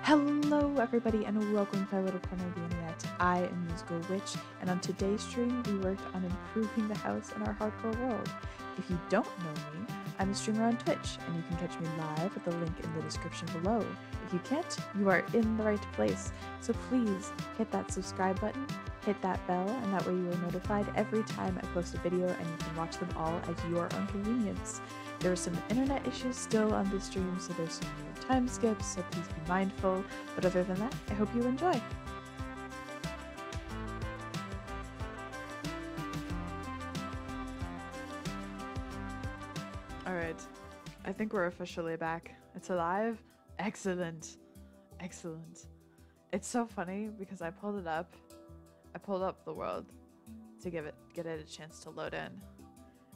Hello, everybody, and welcome to my little corner of the internet. I am Musical Witch, and on today's stream, we worked on improving the house in our hardcore world. If you don't know me, I'm a streamer on Twitch, and you can catch me live at the link in the description below. If you can't, you are in the right place. So please hit that subscribe button, hit that bell, and that way you are notified every time I post a video, and you can watch them all at your own convenience. There are some internet issues still on this stream, so there's some weird time skips, so please be mindful. But other than that, I hope you enjoy. Alright, I think we're officially back. It's alive? Excellent. Excellent. It's so funny because I pulled it up. I pulled up the world to get it a chance to load in.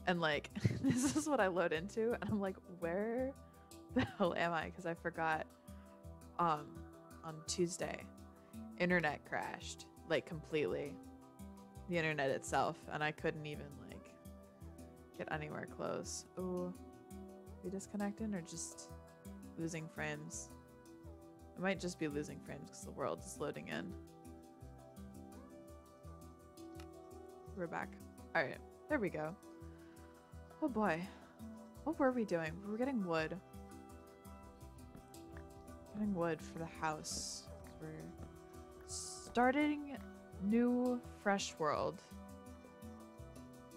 And like, this is what I load into, and I'm like, where the hell am I? Because I forgot on Tuesday, internet crashed, like completely. The internet itself, and I couldn't even like get anywhere close. Oh, we disconnecting or just losing frames? I might just be losing frames because the world is loading in. We're back. All right, there we go. Oh boy, what were we doing? We were getting wood. Getting wood for the house. We're starting new fresh world.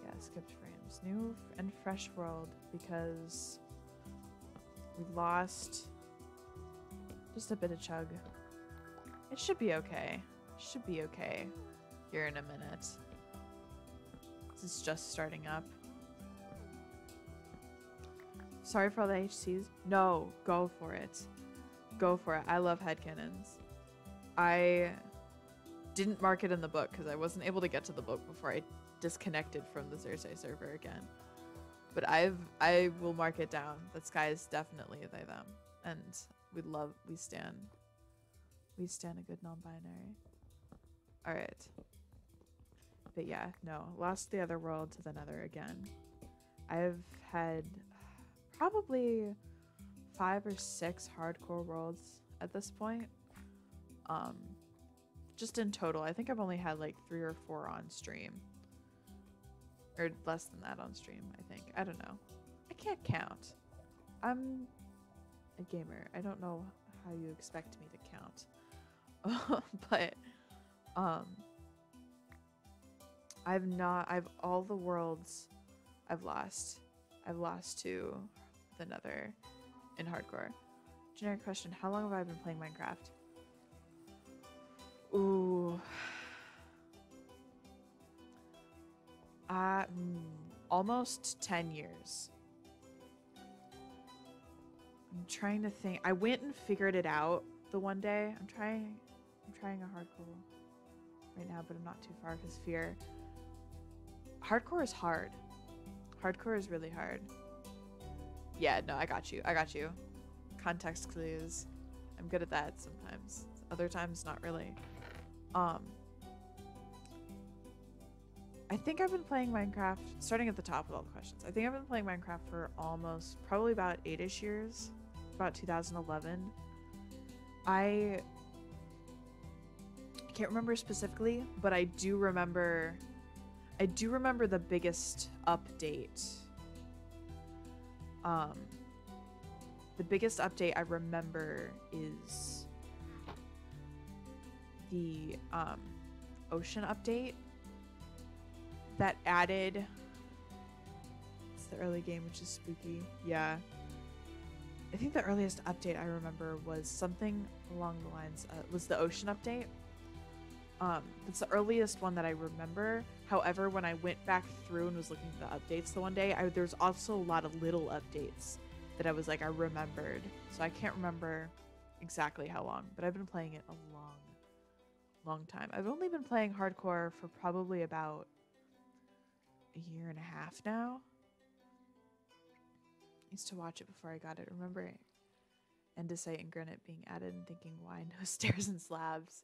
Yeah, skipped frames. New and fresh world because we lost just a bit of chug. It should be okay. Should be okay here in a minute. It's just starting up. Sorry for all the HCs. No, go for it. Go for it. I love headcanons. I didn't mark it in the book because I wasn't able to get to the book before I disconnected from the Xerxes server again. But I will mark it down. That sky is definitely they them. And we stand a good non-binary. Alright. But yeah, no. Lost the other world to the nether again. I've had probably 5 or 6 hardcore worlds at this point. Just in total. I think I've only had like 3 or 4 on stream. Or less than that on stream, I think. I don't know. I can't count. I'm a gamer. I don't know how you expect me to count. But I've all the worlds I've lost to the nether in hardcore. Generic question, how long have I been playing Minecraft? Ooh. Almost 10 years. I'm trying to think. I went and figured it out the one day. I'm trying a hardcore right now, but I'm not too far because fear. Hardcore is hard. Hardcore is really hard. Yeah, no, I got you. I got you. Context clues. I'm good at that sometimes. Other times, not really. I think I've been playing Minecraft, starting at the top with all the questions. I think I've been playing Minecraft for probably about 8-ish years. About 2011. I can't remember specifically, but I do remember the biggest update. The biggest update I remember is the ocean update that added. It's the early game, which is spooky. Yeah. I think the earliest update I remember was something along the lines was the ocean update. That's the earliest one that I remember. However, when I went back through and was looking at the updates the one day, there's also a lot of little updates that I was like, I remembered. So I can't remember exactly how long, but I've been playing it a long time. I've only been playing hardcore for probably about a year and a half now. I used to watch it before I got it. Remember Andesite and Granite being added and thinking, why no stairs and slabs?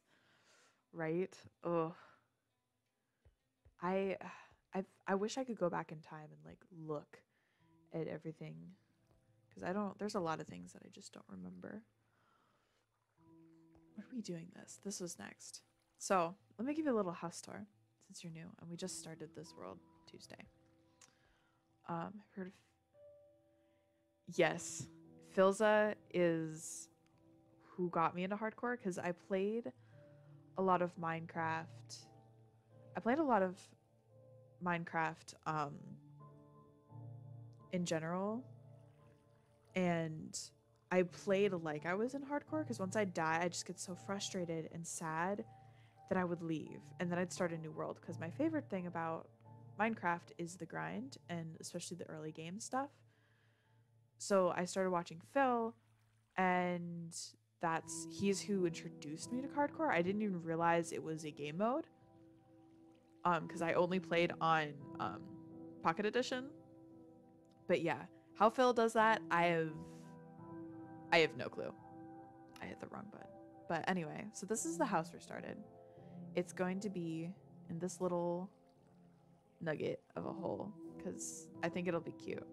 Right? Oh, I wish I could go back in time and like look at everything because there's a lot of things that I just don't remember. we doing this? This was next. So let me give you a little house tour since you're new and we just started this world Tuesday. Heard of... Yes, Filza is who got me into hardcore because I played a lot of Minecraft. I played a lot of Minecraft in general, and I played like I was in hardcore because once I die, I just get so frustrated and sad that I would leave, and then I'd start a new world because my favorite thing about Minecraft is the grind, and especially the early game stuff. So I started watching Phil, and he's who introduced me to hardcore. I didn't even realize it was a game mode, because I only played on Pocket Edition. But yeah, how Phil does that, I have no clue. I hit the wrong button. But anyway, so this is the house we started. It's going to be in this little nugget of a hole because I think it'll be cute.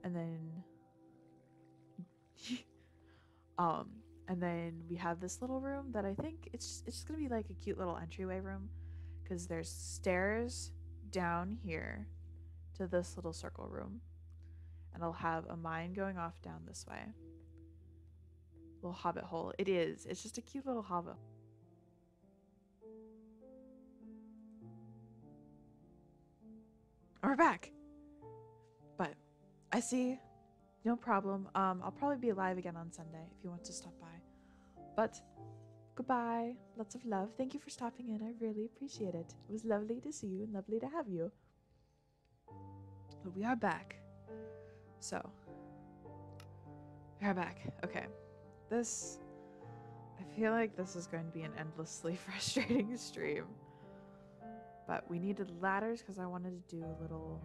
And then and then we have this little room that I think it's just gonna be like a cute little entryway room because there's stairs down here to this little circle room, and I'll have a mine going off down this way. Little hobbit hole. It's just a cute little hobbit. We're back. But I see. No problem. I'll probably be live again on Sunday if you want to stop by. But goodbye. Lots of love. Thank you for stopping in. I really appreciate it. It was lovely to see you and lovely to have you. But we are back. So we are back. Okay. I feel like this is going to be an endlessly frustrating stream. But we needed ladders because I wanted to do a little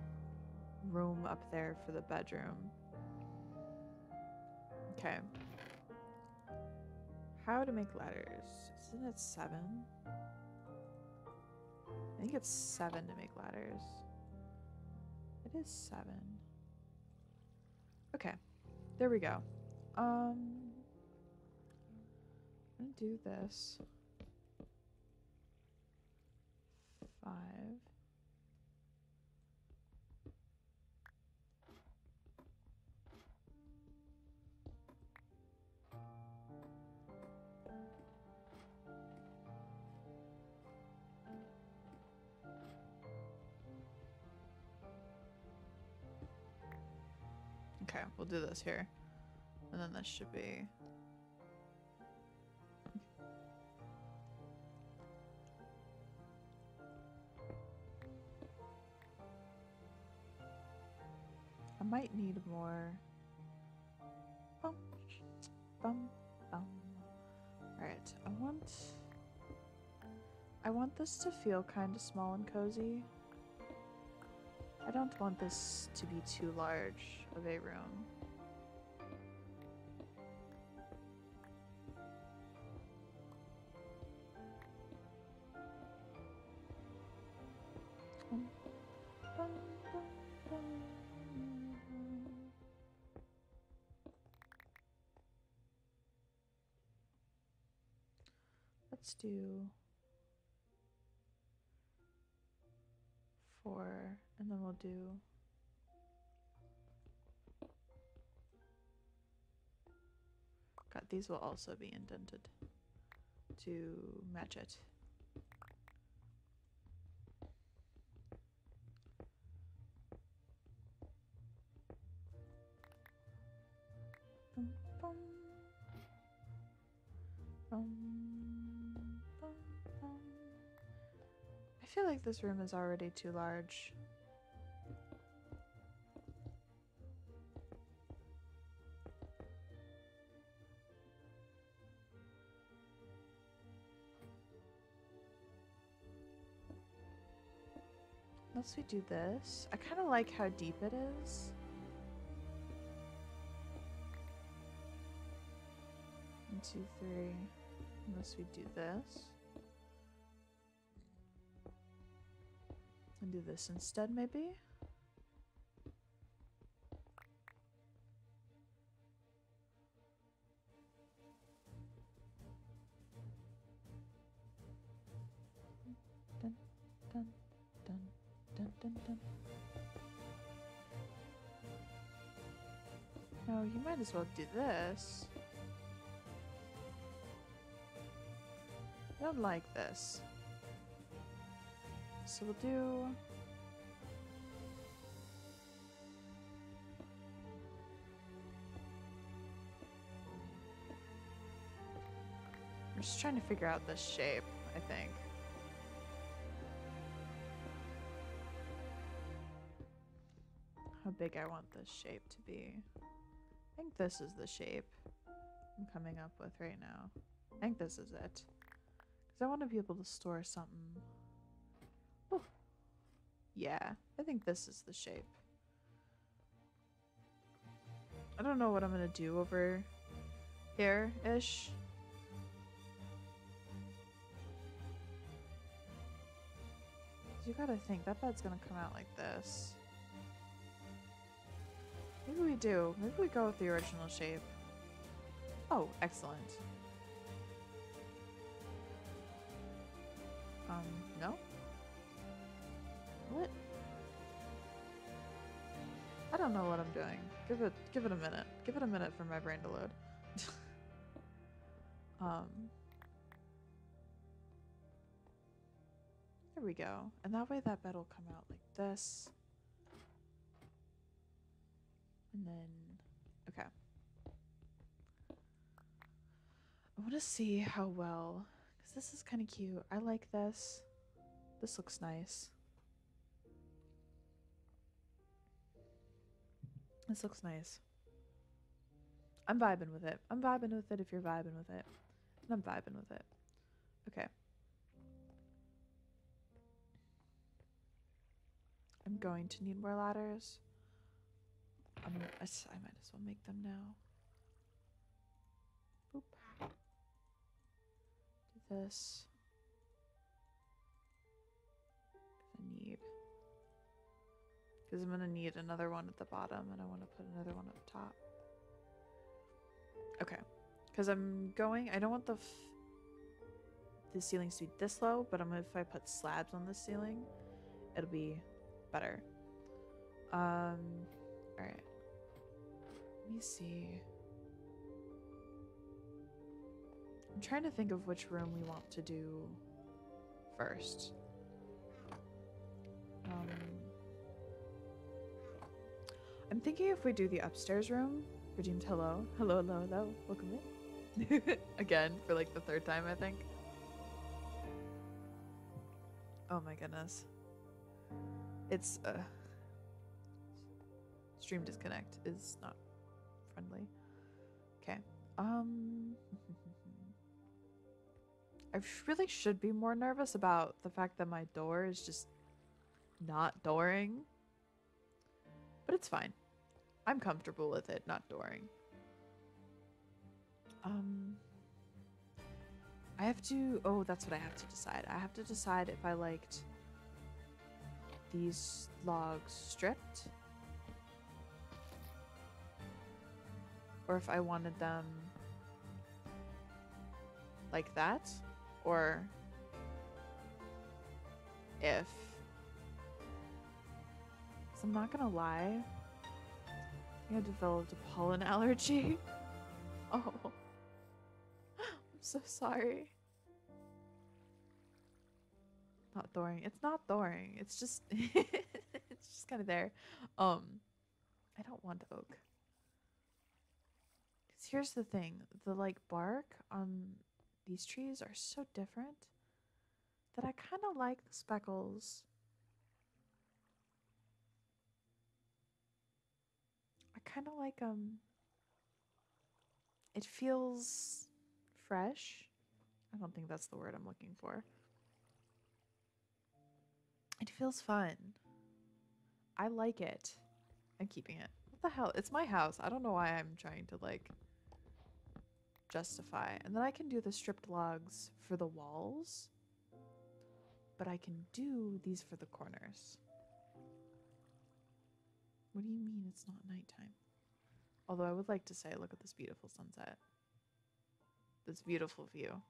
room up there for the bedroom. Okay. How to make ladders. Isn't it 7? I think it's 7 to make ladders. It is 7. Okay. There we go. I'm gonna do this. 5. Okay, we'll do this here. And then this should be... I might need more... Bum, bum, bum. Alright, I want this to feel kind of small and cozy. I don't want this to be too large of a room. Let's do 4, and then we'll do God, these will also be indented to match it. I feel like this room is already too large. Unless we do this. I kind of like how deep it is. 1, 2, 3. Unless we do this. And do this instead, maybe? Oh, you might as well do this. I don't like this. So we'll do... I'm just trying to figure out this shape, I think. How big I want this shape to be. I think this is the shape I'm coming up with right now. I think this is it. Because I want to be able to store something. Oh. Yeah, I think this is the shape. I don't know what I'm going to do over here-ish. You gotta think, that bed's gonna come out like this. Maybe we do. Maybe we go with the original shape. Oh, excellent. No? What? I don't know what I'm doing. Give it a minute. Give it a minute for my brain to load. There we go. And that way that bed will come out like this. And then, okay. I want to see how well, because this is kind of cute. I like this. This looks nice. This looks nice. I'm vibing with it. I'm vibing with it if you're vibing with it. And I'm vibing with it. Okay. I'm going to need more ladders. I might as well make them now. Boop. Do this. Because I'm going to need another one at the bottom and I want to put another one up top. Okay. Because I'm going, I don't want the ceilings to be this low, but if I put slabs on the ceiling, it'll be better. Alright. Let me see. I'm trying to think of which room we want to do first. I'm thinking if we do the upstairs room. Redeemed, hello. Hello, hello, hello. Welcome in. Again, for like the third time, I think. Oh my goodness. It's, stream disconnect is not friendly. Okay. I really should be more nervous about the fact that my door is just not dooring. But it's fine. I'm comfortable with it not dooring. I have to... Oh, that's what I have to decide. I have to decide if I liked these logs stripped. Or if I wanted them like that. Or if... So I'm not gonna lie. I think I developed a pollen allergy. Oh. I'm so sorry. Not Thoring. It's not Thoring. It's just it's just kind of there. I don't want oak. 'Cause here's the thing. The like bark on these trees are so different that I kind of like the speckles. I kind of like it feels fresh. I don't think that's the word I'm looking for. It feels fun. I like it. I'm keeping it. What the hell? It's my house. I don't know why I'm trying to like justify. And then I can do the stripped logs for the walls. But I can do these for the corners. What do you mean it's not nighttime? Although I would like to say, look at this beautiful sunset. This beautiful view.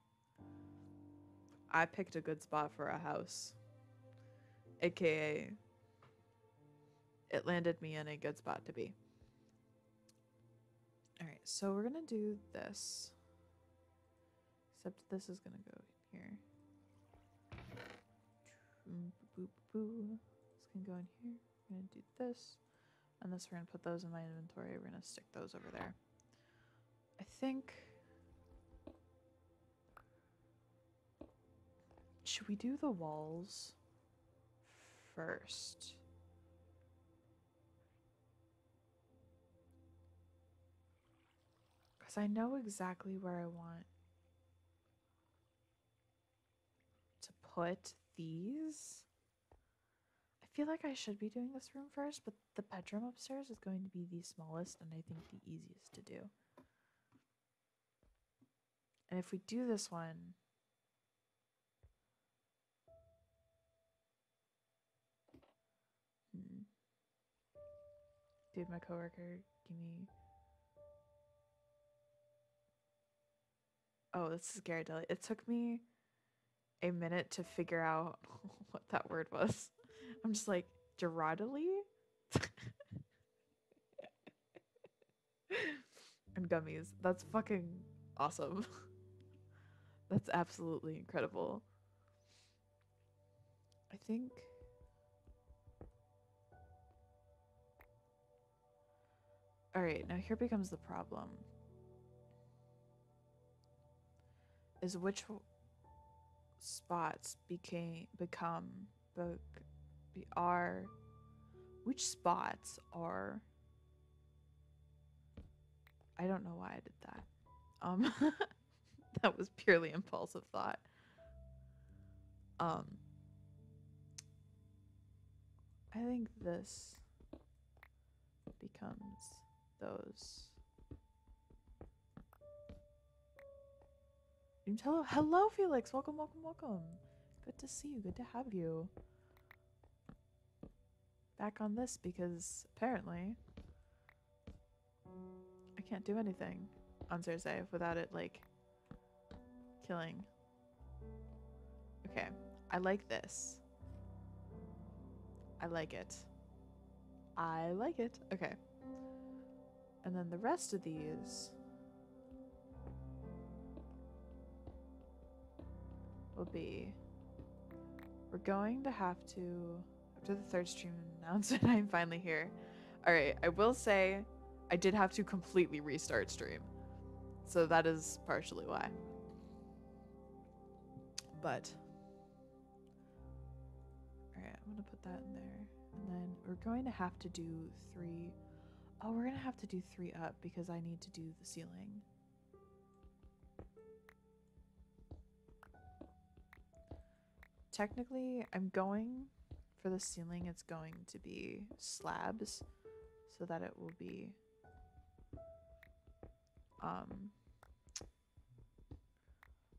I picked a good spot for a house. AKA, it landed me in a good spot to be. All right, so we're gonna do this. Except this is gonna go here. This can go in here. We're gonna do this. And this, we're gonna put those in my inventory. We're gonna stick those over there. I think... Should we do the walls first? Because I know exactly where I want to put these. I feel like I should be doing this room first, but the bedroom upstairs is going to be the smallest and I think the easiest to do. And if we do this one, dude, my coworker, give me... Oh, this is Ghirardelli. It took me a minute to figure out what that word was. I'm just like, Ghirardelli? And gummies. That's fucking awesome. That's absolutely incredible. I think... Alright, now here becomes the problem. Is which spots which spots are... I don't know why I did that. That was purely impulsive thought. I think this becomes those. Hello, Felix. Welcome, welcome, welcome. Good to see you. Good to have you. Back on this because apparently I can't do anything on Cersei without it, like, killing. Okay. I like this. I like it. I like it. Okay. And then the rest of these will be... We're going to have to... After the third stream announcement, I'm finally here. Alright, I will say I did have to completely restart stream. So that is partially why. But... Alright, I'm gonna put that in there. And then we're going to have to do 3... Oh, we're gonna have to do 3 up because I need to do the ceiling. Technically, I'm going for the ceiling, it's going to be slabs so that it will be a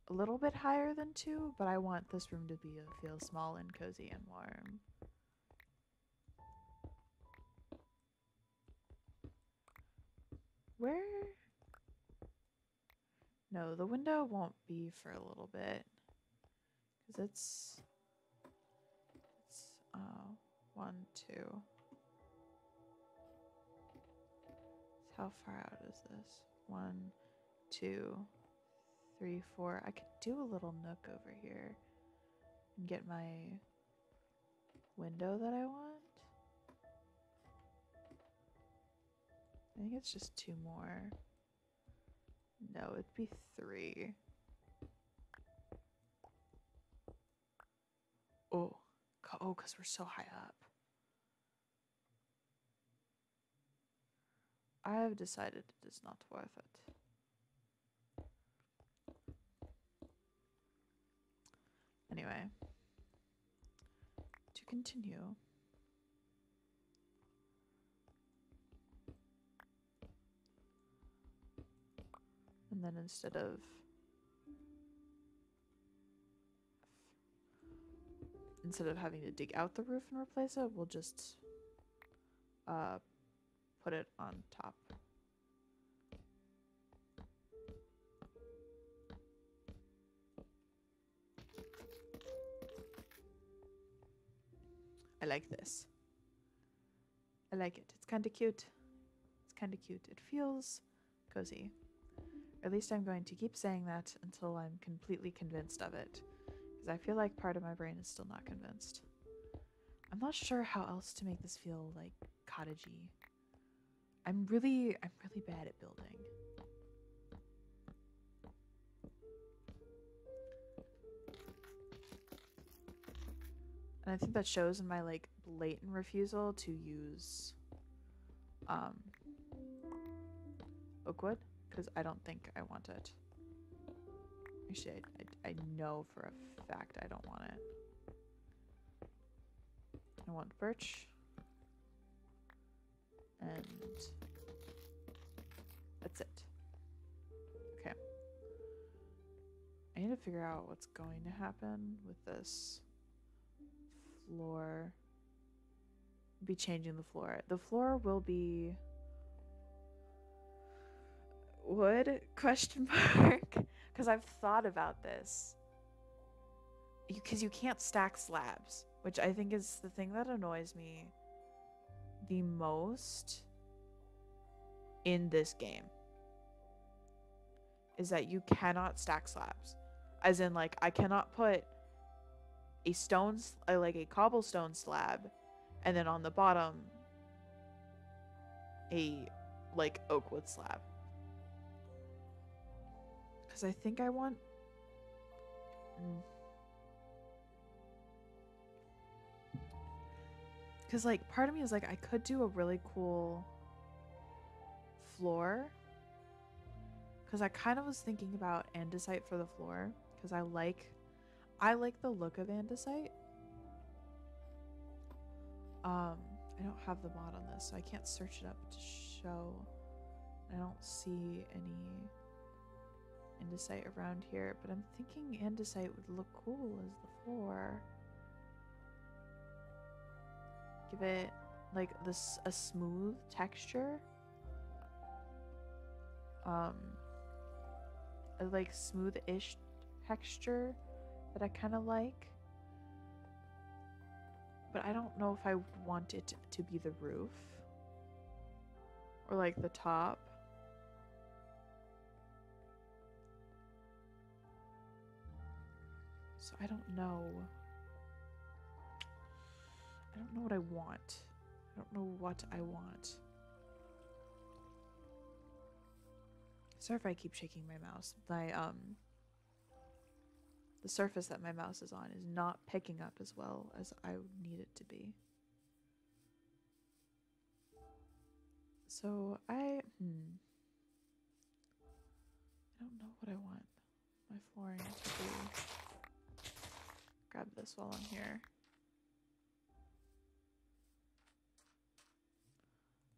little bit higher than 2, but I want this room to feel small and cozy and warm. Where? No, the window won't be for a little bit because it's 1, 2. How far out is this? 1, 2, 3, 4. I could do a little nook over here and get my window that I want. I think it's just 2 more. No, it'd be 3. Oh, because we're so high up. I have decided it is not worth it. Anyway, to continue. And then instead of having to dig out the roof and replace it, we'll just put it on top. I like this. I like it. It's kind of cute. It's kind of cute. It feels cozy. Or at least I'm going to keep saying that until I'm completely convinced of it. Because I feel like part of my brain is still not convinced. I'm not sure how else to make this feel like cottagey. I'm really bad at building. And I think that shows in my like blatant refusal to use oak wood, because I don't think I want it. Actually, I know for a fact I don't want it. I want birch. And that's it. Okay. I need to figure out what's going to happen with this floor. Be changing the floor. The floor will be wood? Question mark. Because I've thought about this. Because you can't stack slabs, which I think is the thing that annoys me the most in this game. Is that you cannot stack slabs. As in, like, I cannot put a like a cobblestone slab, and then on the bottom, a, like, oak wood slab. Because I think I want... Because, like, part of me is like, I could do a really cool floor. Because I kind of was thinking about andesite for the floor. Because I like the look of andesite. I don't have the mod on this, so I can't search it up to show. I don't see any andesite around here, but I'm thinking andesite would look cool as the floor. Give it like a smooth texture. A like smooth-ish texture that I kind of like. But I don't know if I want it to be the roof or like the top. So I don't know. I don't know what I want. I don't know what I want. Sorry if I keep shaking my mouse. The surface that my mouse is on is not picking up as well as I would need it to be. So I don't know what I want my flooring to be. Grab this while I'm here.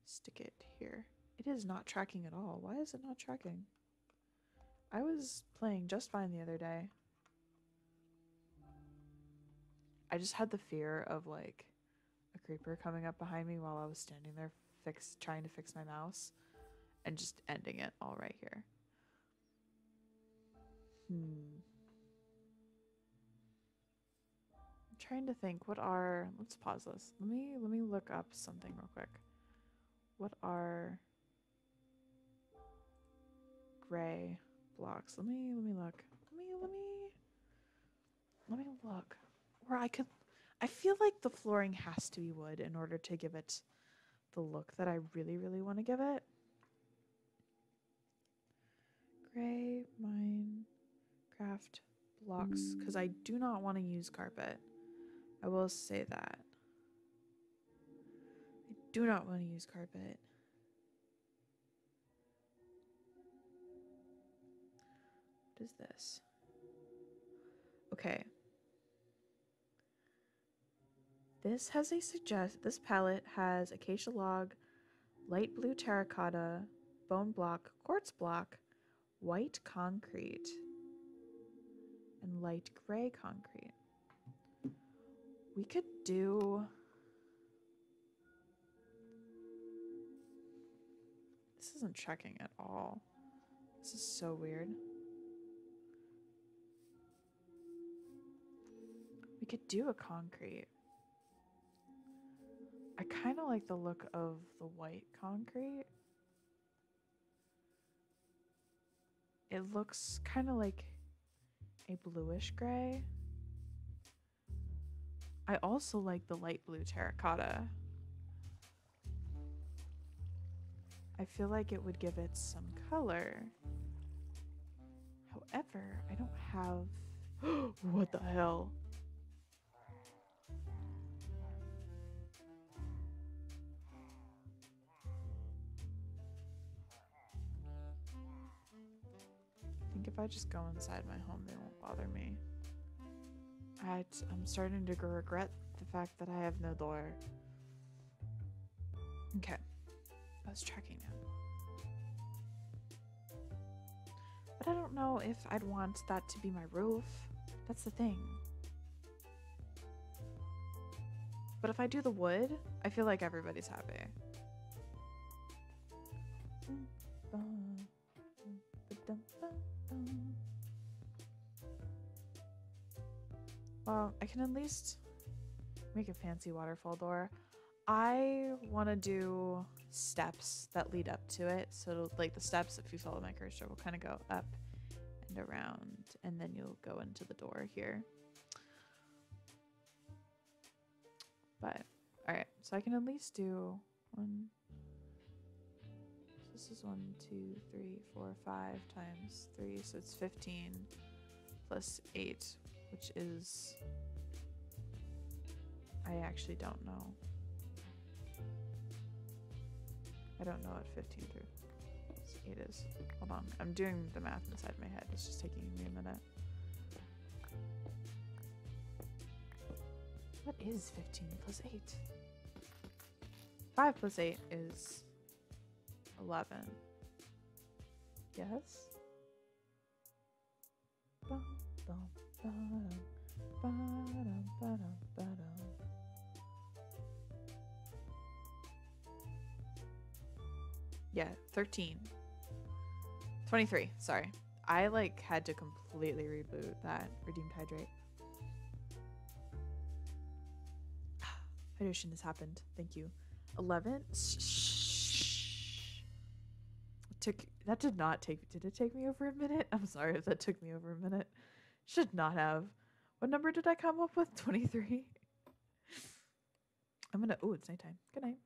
Stick it here. It is not tracking at all. Why is it not tracking? I was playing just fine the other day. I just had the fear of like a creeper coming up behind me while I was standing there trying to fix my mouse and just ending it all right here. I'm trying to think let's pause this. Let me look up something real quick. What are gray blocks? Let me look. Let me look. Or I feel like the flooring has to be wood in order to give it the look that I really, really want to give it. Gray Minecraft blocks, because I do not want to use carpet. I will say that. I do not want to use carpet. What is this? Okay. This palette has acacia log, light blue terracotta, bone block, quartz block, white concrete, and light gray concrete. We could do... This isn't checking at all. This is so weird. We could do a concrete. I kind of like the look of the white concrete. it looks kind of like a bluish gray. I also like the light blue terracotta. I feel like it would give it some color. However, I don't have... What the hell? I think if I just go inside my home, they won't bother me. I'm starting to regret the fact that I have no door. Okay. I was tracking him. But I don't know if I'd want that to be my roof. That's the thing. But if I do the wood, I feel like everybody's happy. Well, I can at least make a fancy waterfall door. I want to do steps that lead up to it. So like the steps, if you follow my cursor, will kind of go up and around, and then you'll go into the door here. But all right, so I can at least do one. This is 1, 2, 3, 4, 5 times 3, so it's 15 plus 8, which is, I actually don't know. I don't know what 15 through 8 is. Hold on, I'm doing the math inside my head. It's just taking me a minute. What is 15 plus 8? 5 plus 8 is 11. Yes? Yeah, 13. 23, sorry. I like had to completely reboot that redeemed hydrate. Hydration has happened. Thank you. 11. That did not take. Did it take me over a minute? I'm sorry if that took me over a minute. Should not have. What number did I come up with? 23. I'm gonna. Oh, it's nighttime. Good night.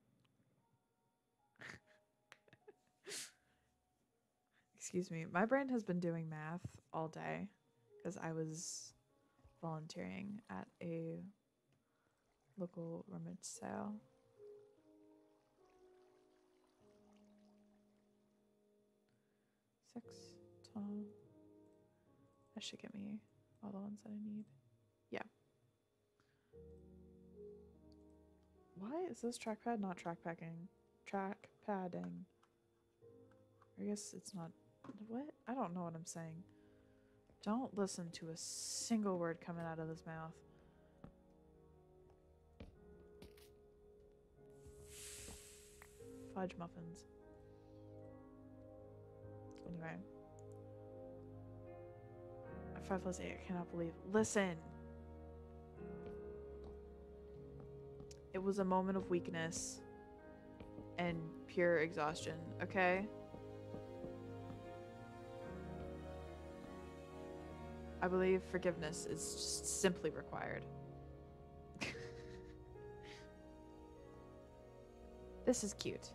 Excuse me. My brain has been doing math all day because I was volunteering at a local rummage sale. Tom. That should get me all the ones that I need. Yeah. Why is this trackpad not trackpadding? Trackpadding. I guess it's not. What? I don't know what I'm saying. Don't listen to a single word coming out of this mouth. Fudge muffins. Anyway. 5 plus 8, I cannot believe. Listen. It was a moment of weakness and pure exhaustion, okay? I believe forgiveness is just simply required. This is cute.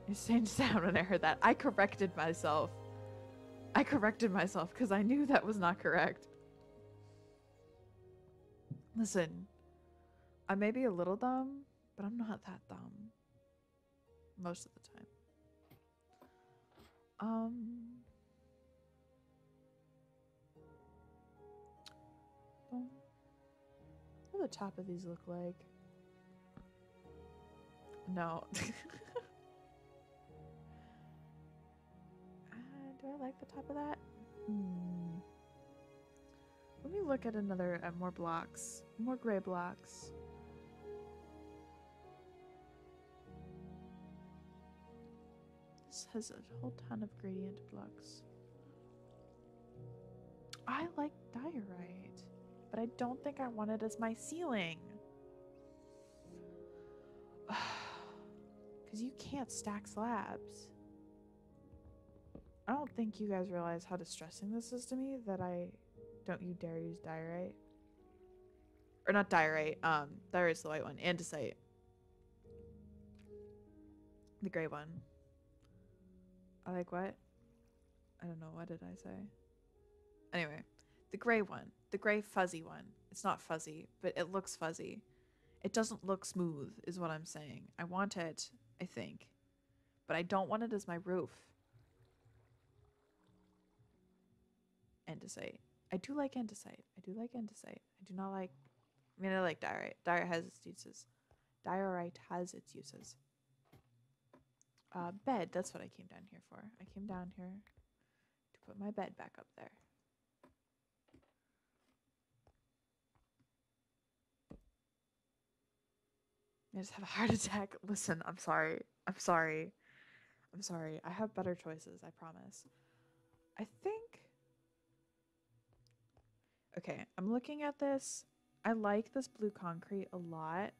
It changed sound when I heard that. I corrected myself. Because I knew that was not correct. Listen, I may be a little dumb, but I'm not that dumb. Most of the time. What do the top of these look like? No. Do I like the top of that? Let me look at more blocks. More gray blocks. This has a whole ton of gradient blocks. I like diorite, but I don't think I want it as my ceiling. Because you can't stack slabs. I don't think you guys realize how distressing this is to me that I don't you dare use diorite. Or not diorite, diorite's the white one. Andesite. The gray one. I like what? I don't know, what did I say? Anyway, the gray one. The gray fuzzy one. It's not fuzzy, but it looks fuzzy. It doesn't look smooth, is what I'm saying. I want it, I think. But I don't want it as my roof. Andesite. I do like andesite. I do like andesite. I do not like... I mean, I like diorite. Diorite has its uses. Diorite has its uses. Bed. That's what I came down here for. I came down here to put my bed back up there. I just have a heart attack. Listen, I'm sorry. I'm sorry. I'm sorry. I have better choices, I promise. I think... Okay, I'm looking at this. I like this blue concrete a lot.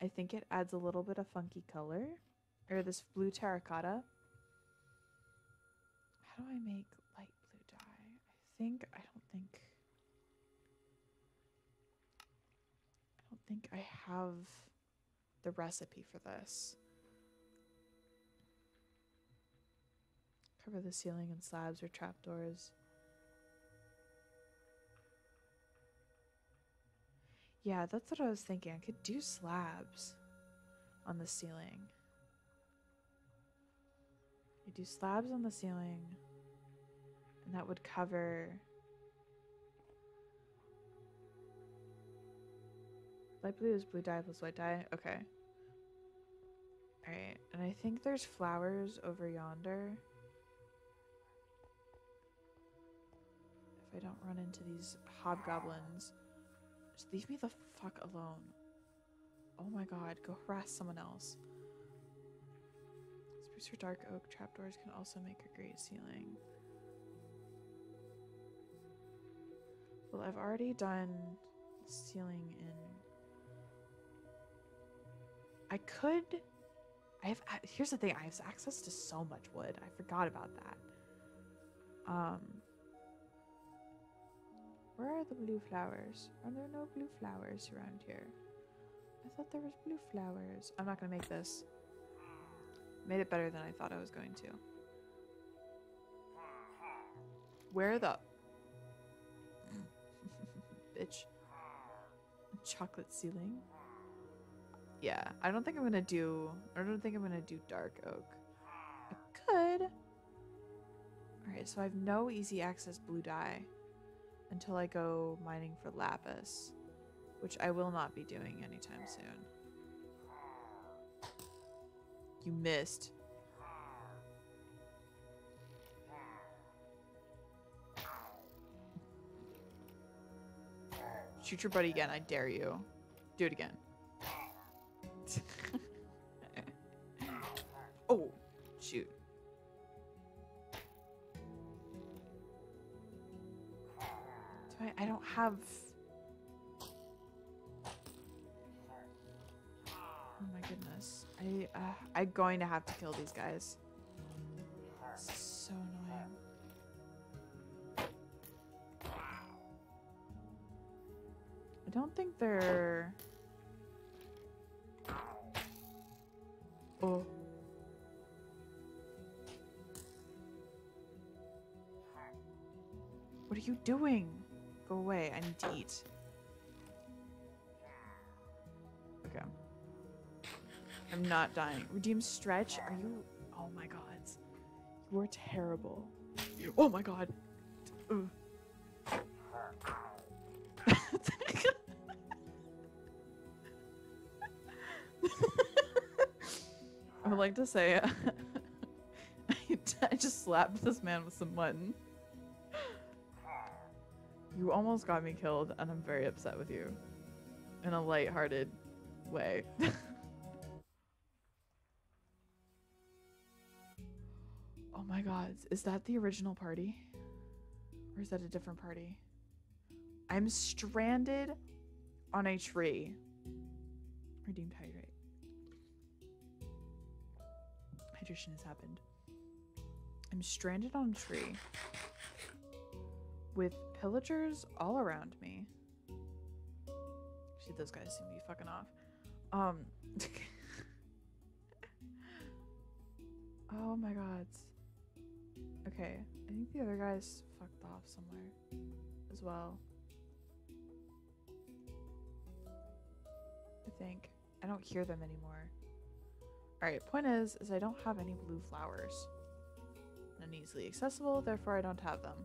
I think it adds a little bit of funky color. Or this blue terracotta. How do I make light blue dye? I don't think I have the recipe for this. Cover the ceiling in slabs or trapdoors. Yeah, that's what I was thinking. I could do slabs on the ceiling. You do slabs on the ceiling, and that would cover light blue is blue dye plus white dye. Okay. Alright, and I think there's flowers over yonder. If I don't run into these hobgoblins. Just leave me the fuck alone. Oh my god, go harass someone else. Spruce or dark oak trapdoors can also make a great ceiling. Well, I've already done ceiling in... Here's the thing, I have access to so much wood. I forgot about that. Where are the blue flowers? Are there no blue flowers around here? I thought there was blue flowers. I'm not gonna make this. Made it better than I thought I was going to. Where the... Bitch. Chocolate ceiling? Yeah, I don't think I'm gonna do dark oak. I could. Alright, so I have no easy access blue dye until I go mining for lapis, which I will not be doing anytime soon. You missed. Shoot your buddy again, I dare you. Do it again. Oh, shoot. I don't have... Oh my goodness. I'm going to have to kill these guys. This is so annoying. I don't think they're... Oh. What are you doing? Go away. I need to eat. Okay. I'm not dying. Redeem stretch? Are you... Oh my god. You are terrible. Oh my god. Ugh. I would like to say I just slapped this man with some mutton. You almost got me killed, and I'm very upset with you. In a light-hearted way. Oh my god, is that the original party? Or is that a different party? I'm stranded on a tree. Redeemed hydrate. Hydration has happened. I'm stranded on a tree with pillagers all around me. See, those guys seem to be fucking off. Oh my god. Okay, I think the other guys fucked off somewhere as well. I think. I don't hear them anymore. Alright, point is I don't have any blue flowers. And easily accessible, therefore I don't have them.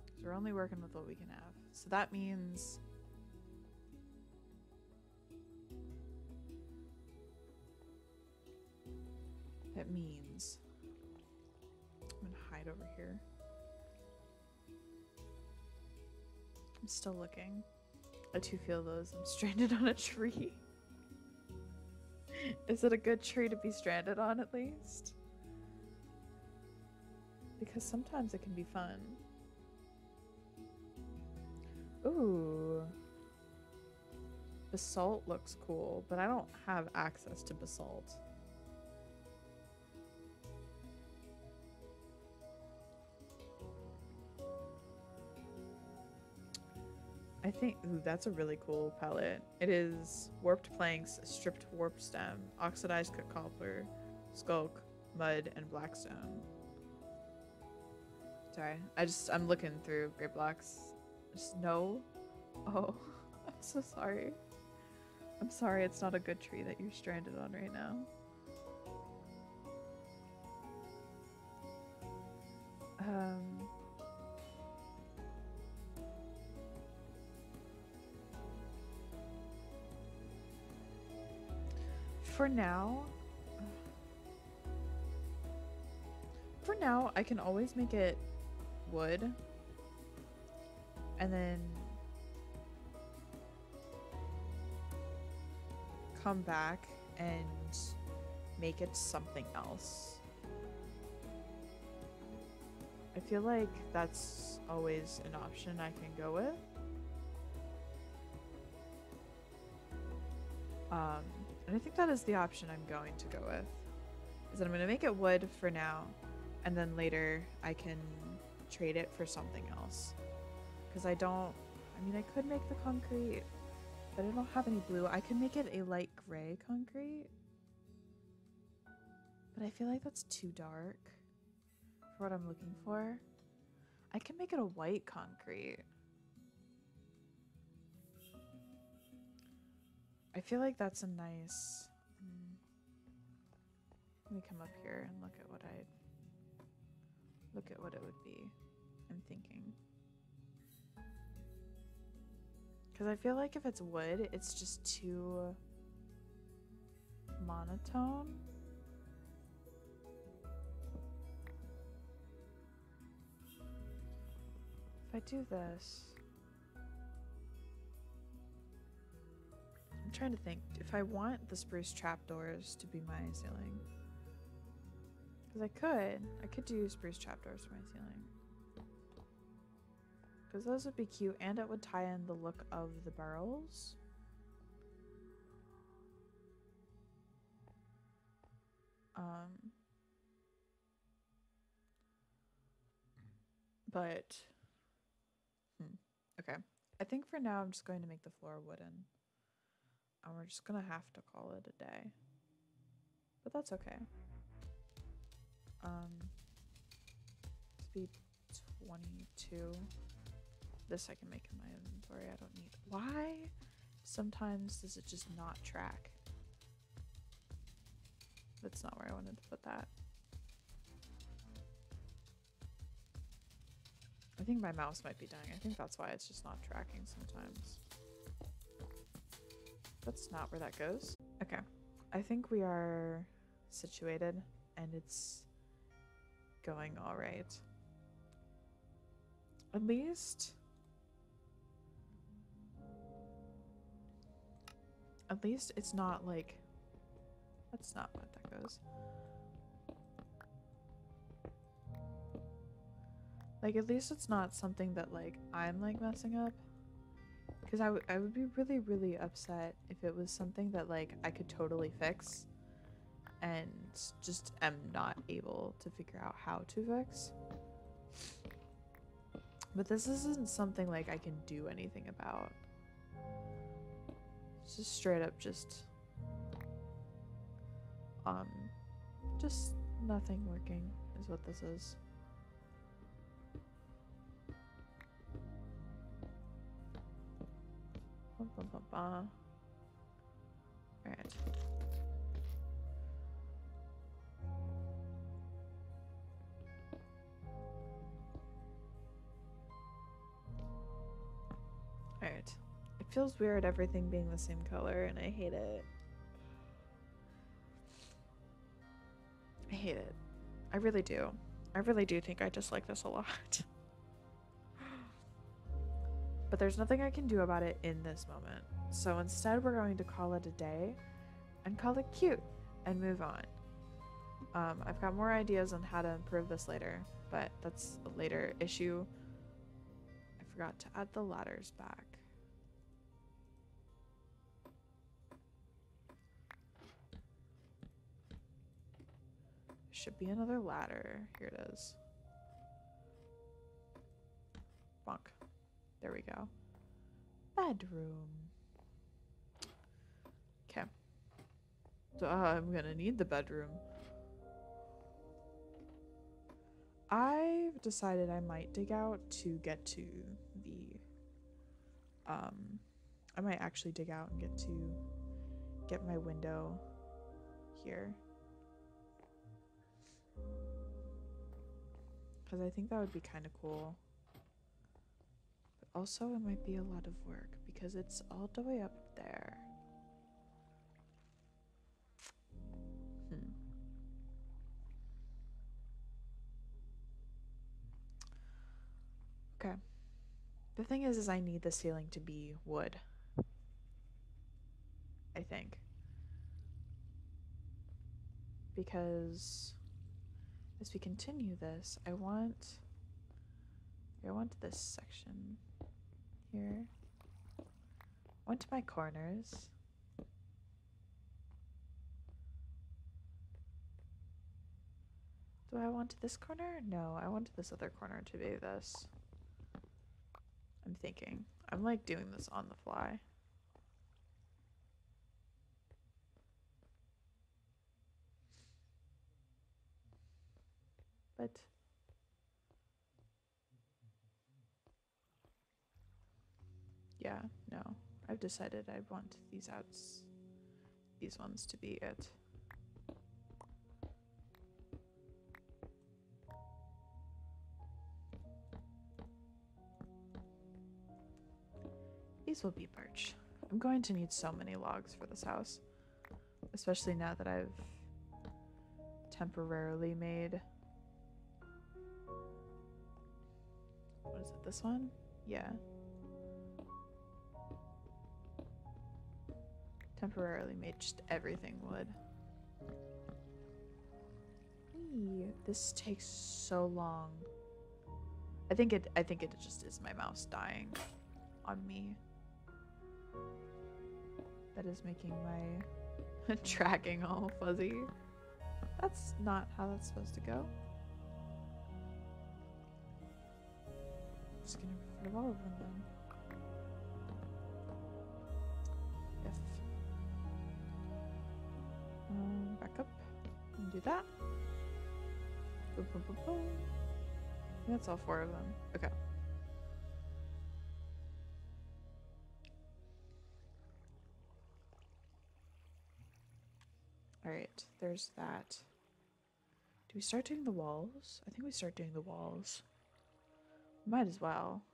So we're only working with what we can have. So that means... I'm gonna hide over here. I'm still looking. I too feel those. I'm stranded on a tree. Is it a good tree to be stranded on at least? Because sometimes it can be fun. Ooh. Basalt looks cool, but I don't have access to basalt. I think, ooh, that's a really cool palette. It is warped planks, stripped warp stem, oxidized cut copper, skulk, mud, and blackstone. Sorry, I'm looking through gray blocks. Just no. Oh, I'm so sorry. I'm sorry it's not a good tree that you're stranded on right now. For now, I can always make it wood. And then come back and make it something else. I feel like that's always an option I can go with. And I think that is the option I'm going to go with. Is that I'm going to make it wood for now, and then later I can trade it for something else. Because I mean, I could make the concrete, but I don't have any blue. I could make it a light gray concrete, but I feel like that's too dark for what I'm looking for. I can make it a white concrete. I feel like that's a nice... Let me come up here and look at what it would be. I'm thinking. Because I feel like if it's wood, it's just too monotone. If I do this... I'm trying to think if I want the spruce trapdoors to be my ceiling. Because I could do spruce trapdoors for my ceiling. Because those would be cute and it would tie in the look of the barrels. But, okay. I think for now I'm just going to make the floor wooden. And we're just gonna have to call it a day. But that's okay. Speed 22. This I can make in my inventory. I don't need. Why? Sometimes does it just not track? That's not where I wanted to put that. I think my mouse might be dying. I think that's why it's just not tracking sometimes. That's not where that goes. Okay. I think we are situated and it's going all right. At least it's not like, that's not what that goes. Like, at least it's not something that, like, I'm, like, messing up. Because I would be really, really upset if it was something that, like, I could totally fix. and just am not able to figure out how to fix. But this isn't something like I can do anything about. It's just straight up just nothing working is what this is. Alright. Alright. It feels weird everything being the same color and I hate it. I hate it. I really do. I really do think I dislike this a lot. But there's nothing I can do about it in this moment. So instead we're going to call it a day and call it cute and move on. I've got more ideas on how to improve this later, but that's a later issue. I forgot to add the ladders back. Should be another ladder. Here it is. Bonk. There we go. Bedroom. Okay. So I'm gonna need the bedroom. I've decided I might dig out to get to the I might actually dig out and get my window here. Because I think that would be kind of cool. But also it might be a lot of work because it's all the way up there. Okay. The thing is I need the ceiling to be wood. I think. Because as we continue this, I want this section here. I want my corners. Do I want this corner? No, I want this other corner to be this. I'm thinking. I'm like doing this on the fly. But yeah, no. I've decided I want these ones to be it. These will be birch. I'm going to need so many logs for this house. Especially now that I've temporarily made... What is it, this one? Yeah. Temporarily made just everything wood. Whee, this takes so long. I think it just is my mouse dying on me. That is making my tracking all fuzzy. That's not how that's supposed to go. Just gonna get rid of all of them then. Back up and do that. Boom, boom, boom, boom. That's all 4 of them. Okay. Alright, there's that. Do we start doing the walls? I think we start doing the walls. Might as well.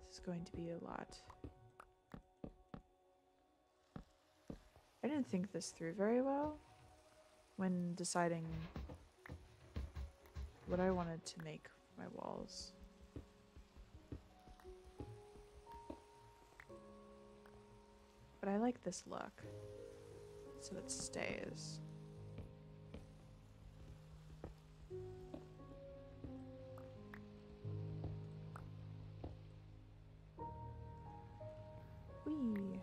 This is going to be a lot. I didn't think this through very well when deciding what I wanted to make for my walls. But I like this look, so it stays. Whee!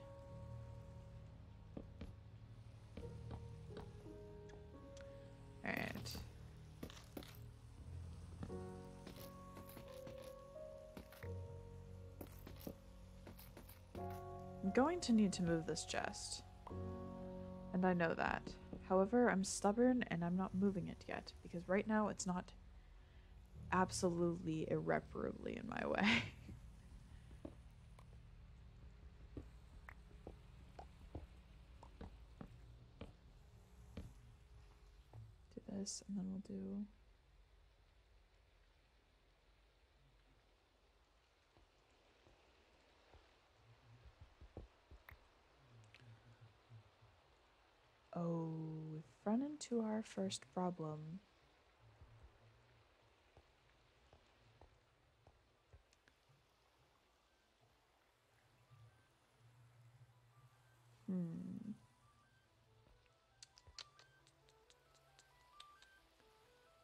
I'm going to need to move this chest. And I know that. However, I'm stubborn and I'm not moving it yet because right now it's not absolutely irreparably in my way. Do this and then we'll do... Oh, we've run into our first problem.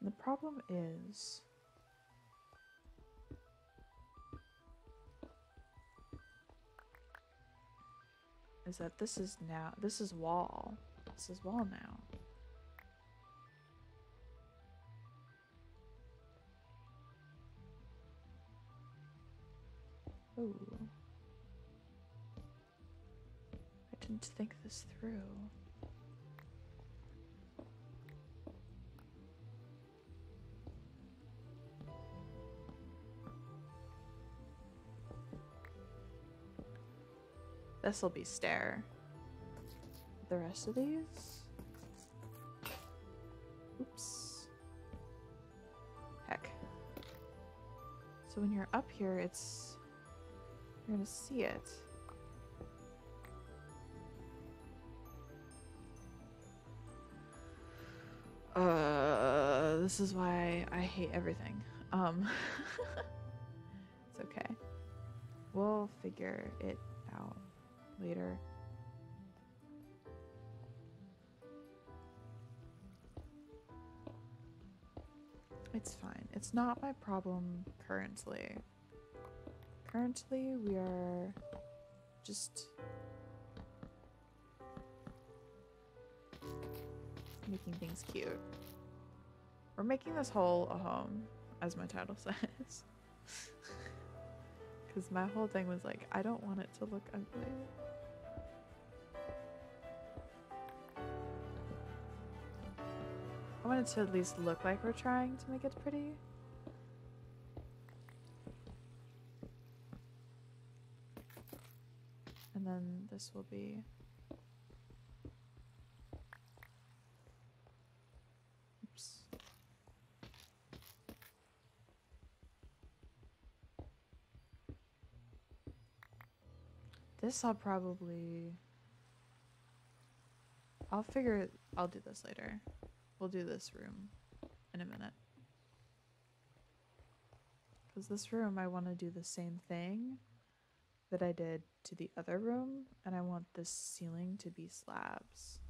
The problem is... that this is wall. This is wall now. Oh. I didn't think this through. This'll be stair. The rest of these? Oops. Heck. So when you're up here, you're gonna see it. This is why I hate everything. It's okay. We'll figure it out later. It's fine. It's not my problem currently. Currently, we are just making things cute. We're making this hole a home, as my title says. Because my whole thing was like, I don't want it to look ugly. I want it to at least look like we're trying to make it pretty. And then this will be... Oops. This I'll do this later. We'll do this room in a minute. Because this room, I want to do the same thing that I did to the other room, and I want this ceiling to be slabs.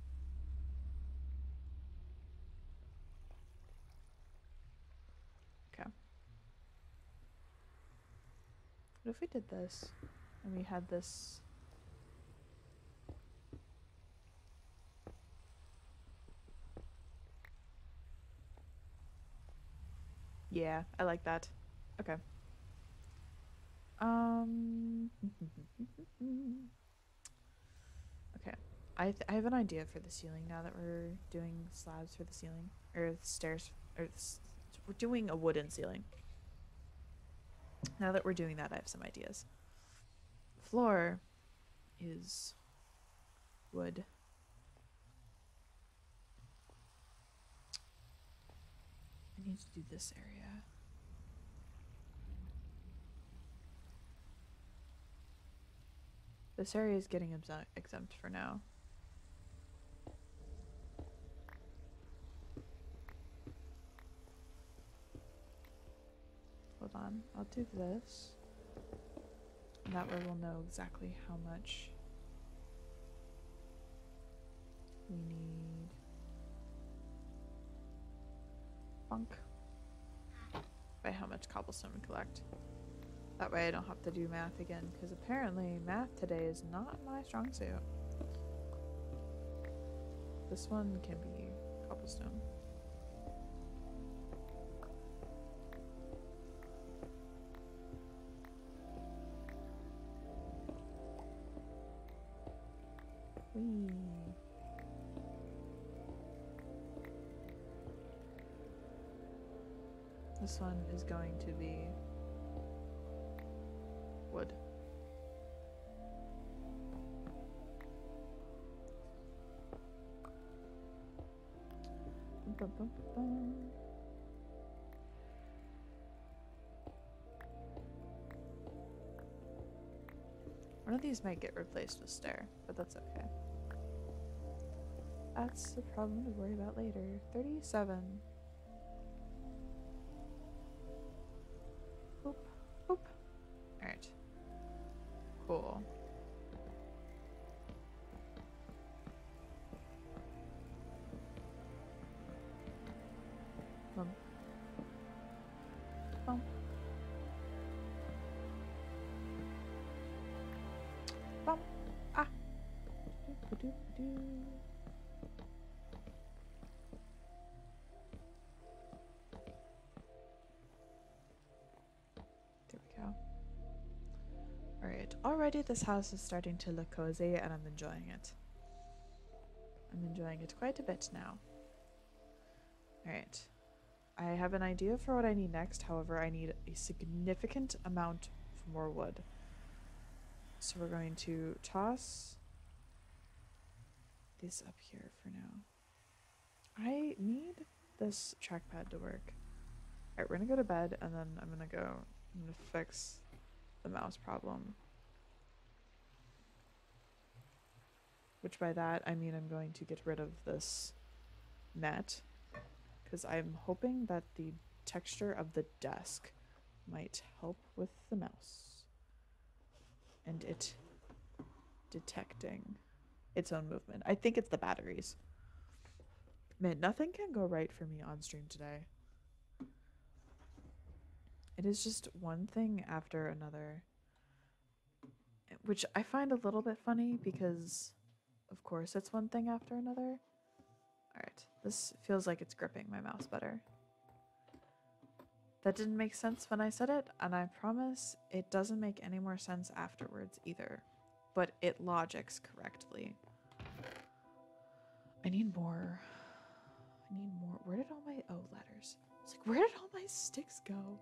Okay. What if we did this, and we had this... Yeah, I like that. Okay. Okay. I have an idea for the ceiling now that we're doing slabs for the ceiling. Or stairs. We're doing a wooden ceiling. Now that we're doing that, I have some ideas. Floor is wood. I need to do this area. This area is getting exempt for now. Hold on, I'll do this. And that way we'll know exactly how much we need. Funk. By how much cobblestone we collect. That way I don't have to do math again, because apparently math today is not my strong suit. This one can be cobblestone. This one is going to be wood. Bum, bum, bum. One of these might get replaced with stair, but that's okay. That's a problem to worry about later. 37. Boop, boop. Alright. Cool. Bum. Bum. Bum. Ah. Doop-a-doop-a-doo. There we go. Alright, already this house is starting to look cozy and I'm enjoying it. I'm enjoying it quite a bit now. Alright. I have an idea for what I need next, however I need a significant amount of more wood. So we're going to toss this up here for now. I need this trackpad to work. Alright, we're gonna go to bed and then I'm gonna fix the mouse problem. Which by that I mean I'm going to get rid of this net, because I'm hoping that the texture of the desk might help with the mouse and it detecting its own movement. I think it's the batteries. Man, nothing can go right for me on stream today. It is just one thing after another, which I find a little bit funny because of course it's one thing after another. Alright, this feels like it's gripping my mouse better. That didn't make sense when I said it, and I promise it doesn't make any more sense afterwards either. But it logics correctly. I need more. I need more. Where did all my... Oh, ladders. It's like, where did all my sticks go?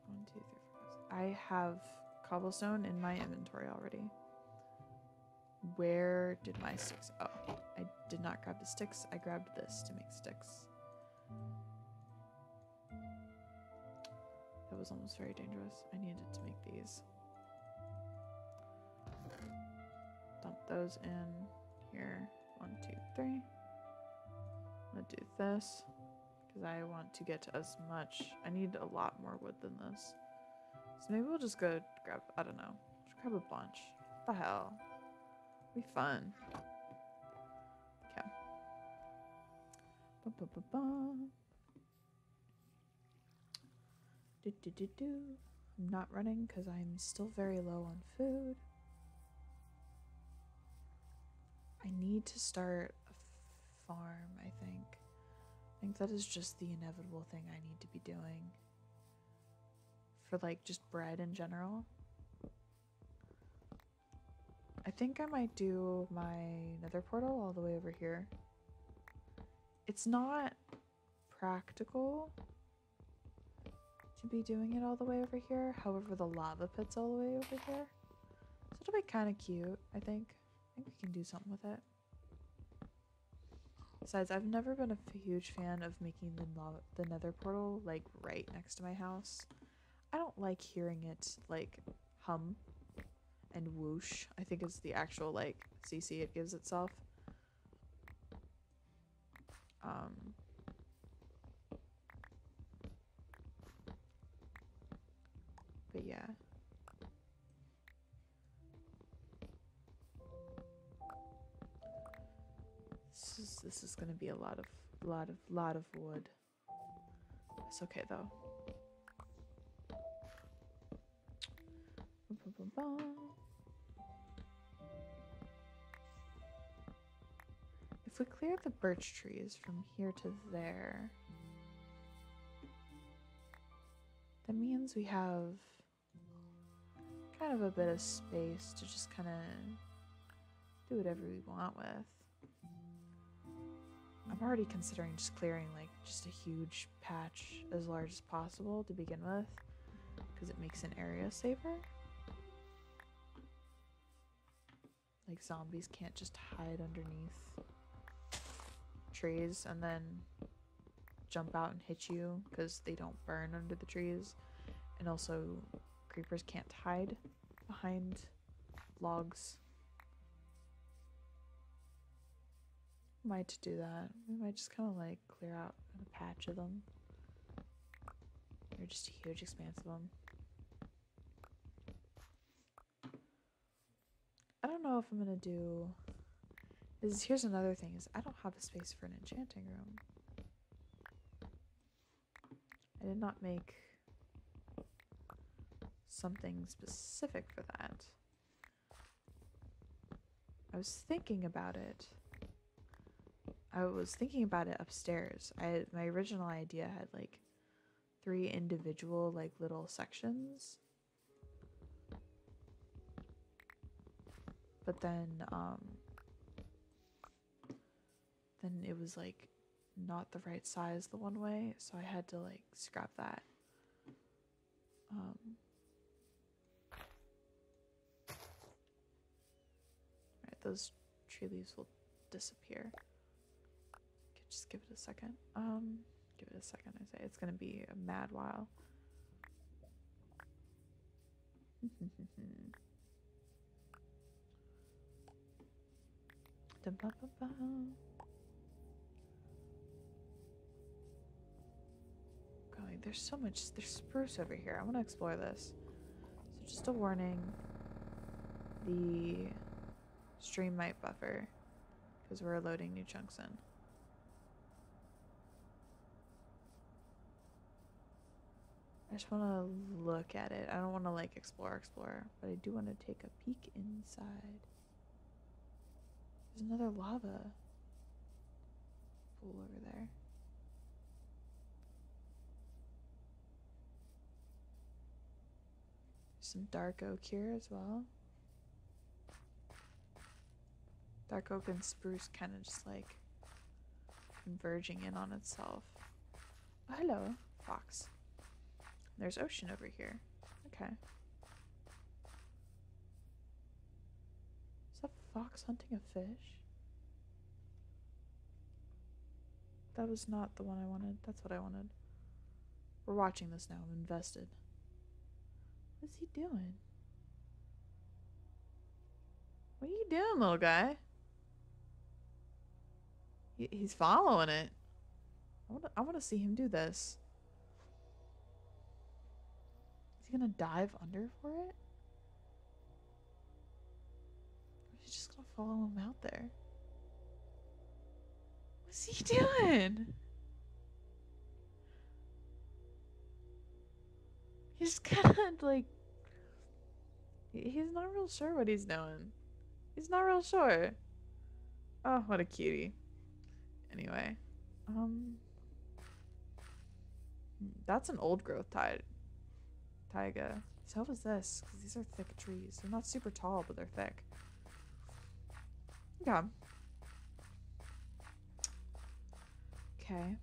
1, 2, 3, 4, 5. I have cobblestone in my inventory already. Where did my sticks... Oh, I did not grab the sticks. I grabbed this to make sticks. That was almost very dangerous. I needed to make these. Dump those in here. 1, 2, 3. I'm gonna do this because I want to get as much. I need a lot more wood than this. So maybe we'll just go grab, I don't know, just grab a bunch. What the hell? It'll be fun. Okay. Bum, bum, bum, bum. I'm not running because I'm still very low on food. I need to start a farm, I think. I think that is just the inevitable thing I need to be doing. For like just bread in general. I think I might do my nether portal all the way over here. It's not practical to be doing it all the way over here. However, the lava pit's all the way over here. So it'll be kind of cute, I think. I think we can do something with it. Besides, I've never been a huge fan of making the nether portal like right next to my house. I don't like hearing it like hum and whoosh. I think it's the actual like CC it gives itself. But yeah. This is gonna be a lot of wood. It's okay though. Bum, bum, bum, bum. If we clear the birch trees from here to there, that means we have kind of a bit of space to just kind of do whatever we want with. I'm already considering just clearing like just a huge patch as large as possible to begin with, because it makes an area safer. Like zombies can't just hide underneath trees and then jump out and hit you because they don't burn under the trees. And also creepers can't hide behind logs. Might do that. We might just kind of like clear out a patch of them. Or just a huge expanse of them. I don't know if I'm gonna do... Here's another thing, is I don't have a space for an enchanting room. I did not make something specific for that. I was thinking about it. I was thinking about it upstairs. My original idea had like 3 individual like little sections. But then it was like not the right size the one way, so I had to like scrap that. Right, those tree leaves will disappear. Okay, just give it a second. Give it a second, I say. It's gonna be a mad while. Going, there's so much. There's spruce over here. I want to explore this. So just a warning. The stream might buffer because we're loading new chunks in. I just want to look at it. I don't want to like explore, but I do want to take a peek inside. There's another lava pool over there. There's some dark oak here as well. Dark oak and spruce kind of just like converging in on itself. Oh, hello, fox. There's ocean over here. Okay. Is that fox hunting a fish? That was not the one I wanted. That's what I wanted. We're watching this now. I'm invested. What's he doing? What are you doing, little guy? He's following it. I want to see him do this. Is he gonna dive under for it? Or is he just gonna follow him out there? What's he doing? He's kind of like... He's not real sure what he's doing. He's not real sure. Oh, what a cutie. Anyway. That's an old growth taiga. So was this, because these are thick trees. They're not super tall, but they're thick. Okay. Okay.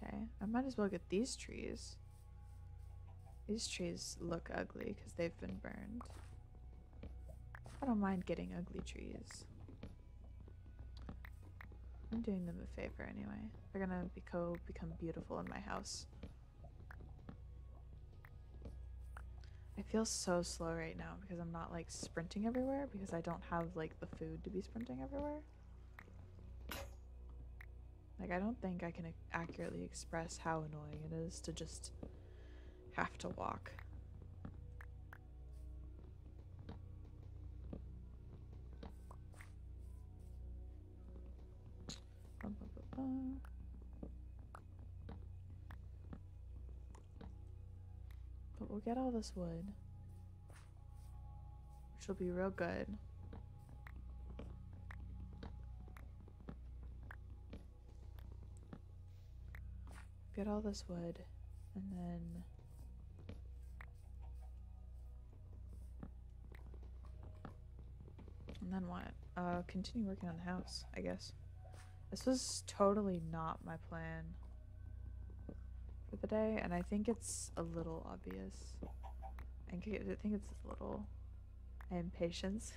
Okay. I might as well get these trees. These trees look ugly because they've been burned. I don't mind getting ugly trees. I'm doing them a favor anyway. They're gonna become beautiful in my house. I feel so slow right now because I'm not like sprinting everywhere because I don't have like the food to be sprinting everywhere. Like I don't think I can accurately express how annoying it is to just have to walk. But we'll get all this wood, which will be real good. Get all this wood, and then And then what? Continue working on the house, I guess. This was totally not my plan for the day, and I think it's a little obvious. I think it's a little... And patience.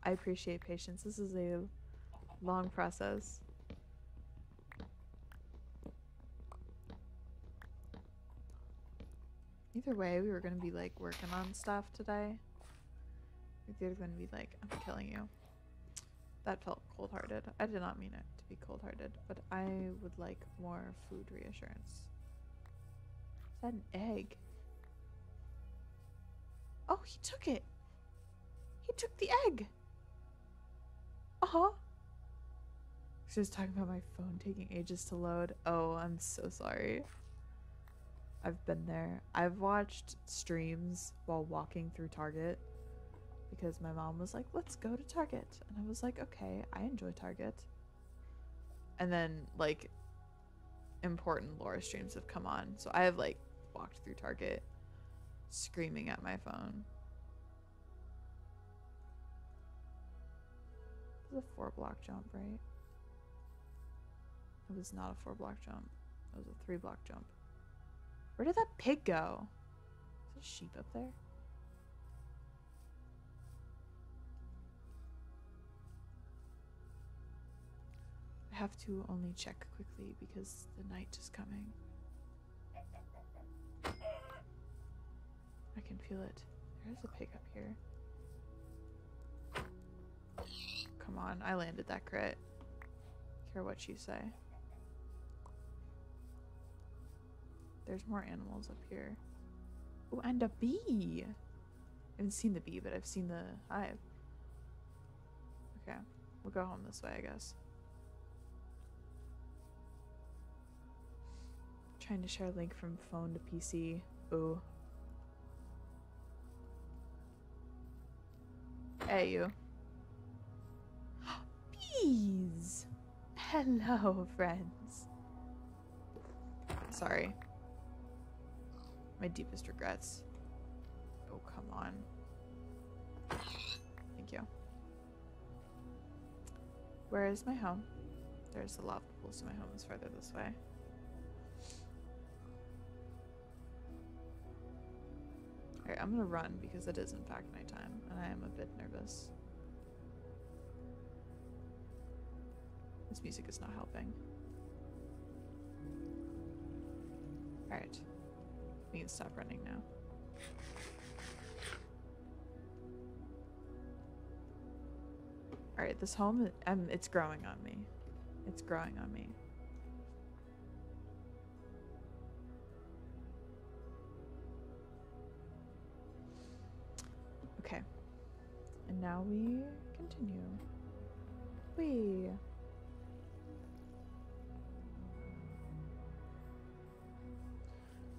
I appreciate patience. This is a long process. Either way, we were gonna be like working on stuff today. They're gonna be like, I'm killing you. That felt cold-hearted. I did not mean it to be cold-hearted, but I would like more food reassurance. Is that an egg? Oh, he took it. He took the egg. Uh-huh. She was talking about my phone taking ages to load. Oh, I'm so sorry. I've been there. I've watched streams while walking through Target because my mom was like, let's go to Target. And I was like, okay, I enjoy Target. And then, like, important lore streams have come on. So I have, like, walked through Target screaming at my phone. It was a 4-block jump, right? It was not a 4-block jump. It was a 3-block jump. Where did that pig go? Is there a sheep up there? I have to only check quickly because the night is coming. I can feel it. There is a pig up here. Come on, I landed that crit. Care what you say. There's more animals up here. Oh, and a bee! I haven't seen the bee, but I've seen the hive. Okay, we'll go home this way, I guess. Trying to share a link from phone to PC. Ooh. Hey, you. Bees! Hello, friends. Sorry. My deepest regrets. Oh, come on. Thank you. Where is my home? There's the lava pool, so my home is further this way. Alright, I'm gonna run because it is in fact nighttime, and I am a bit nervous. This music is not helping. Alright. We can stop running now. Alright, this home, it's growing on me. It's growing on me. Okay. And now we continue. Whee!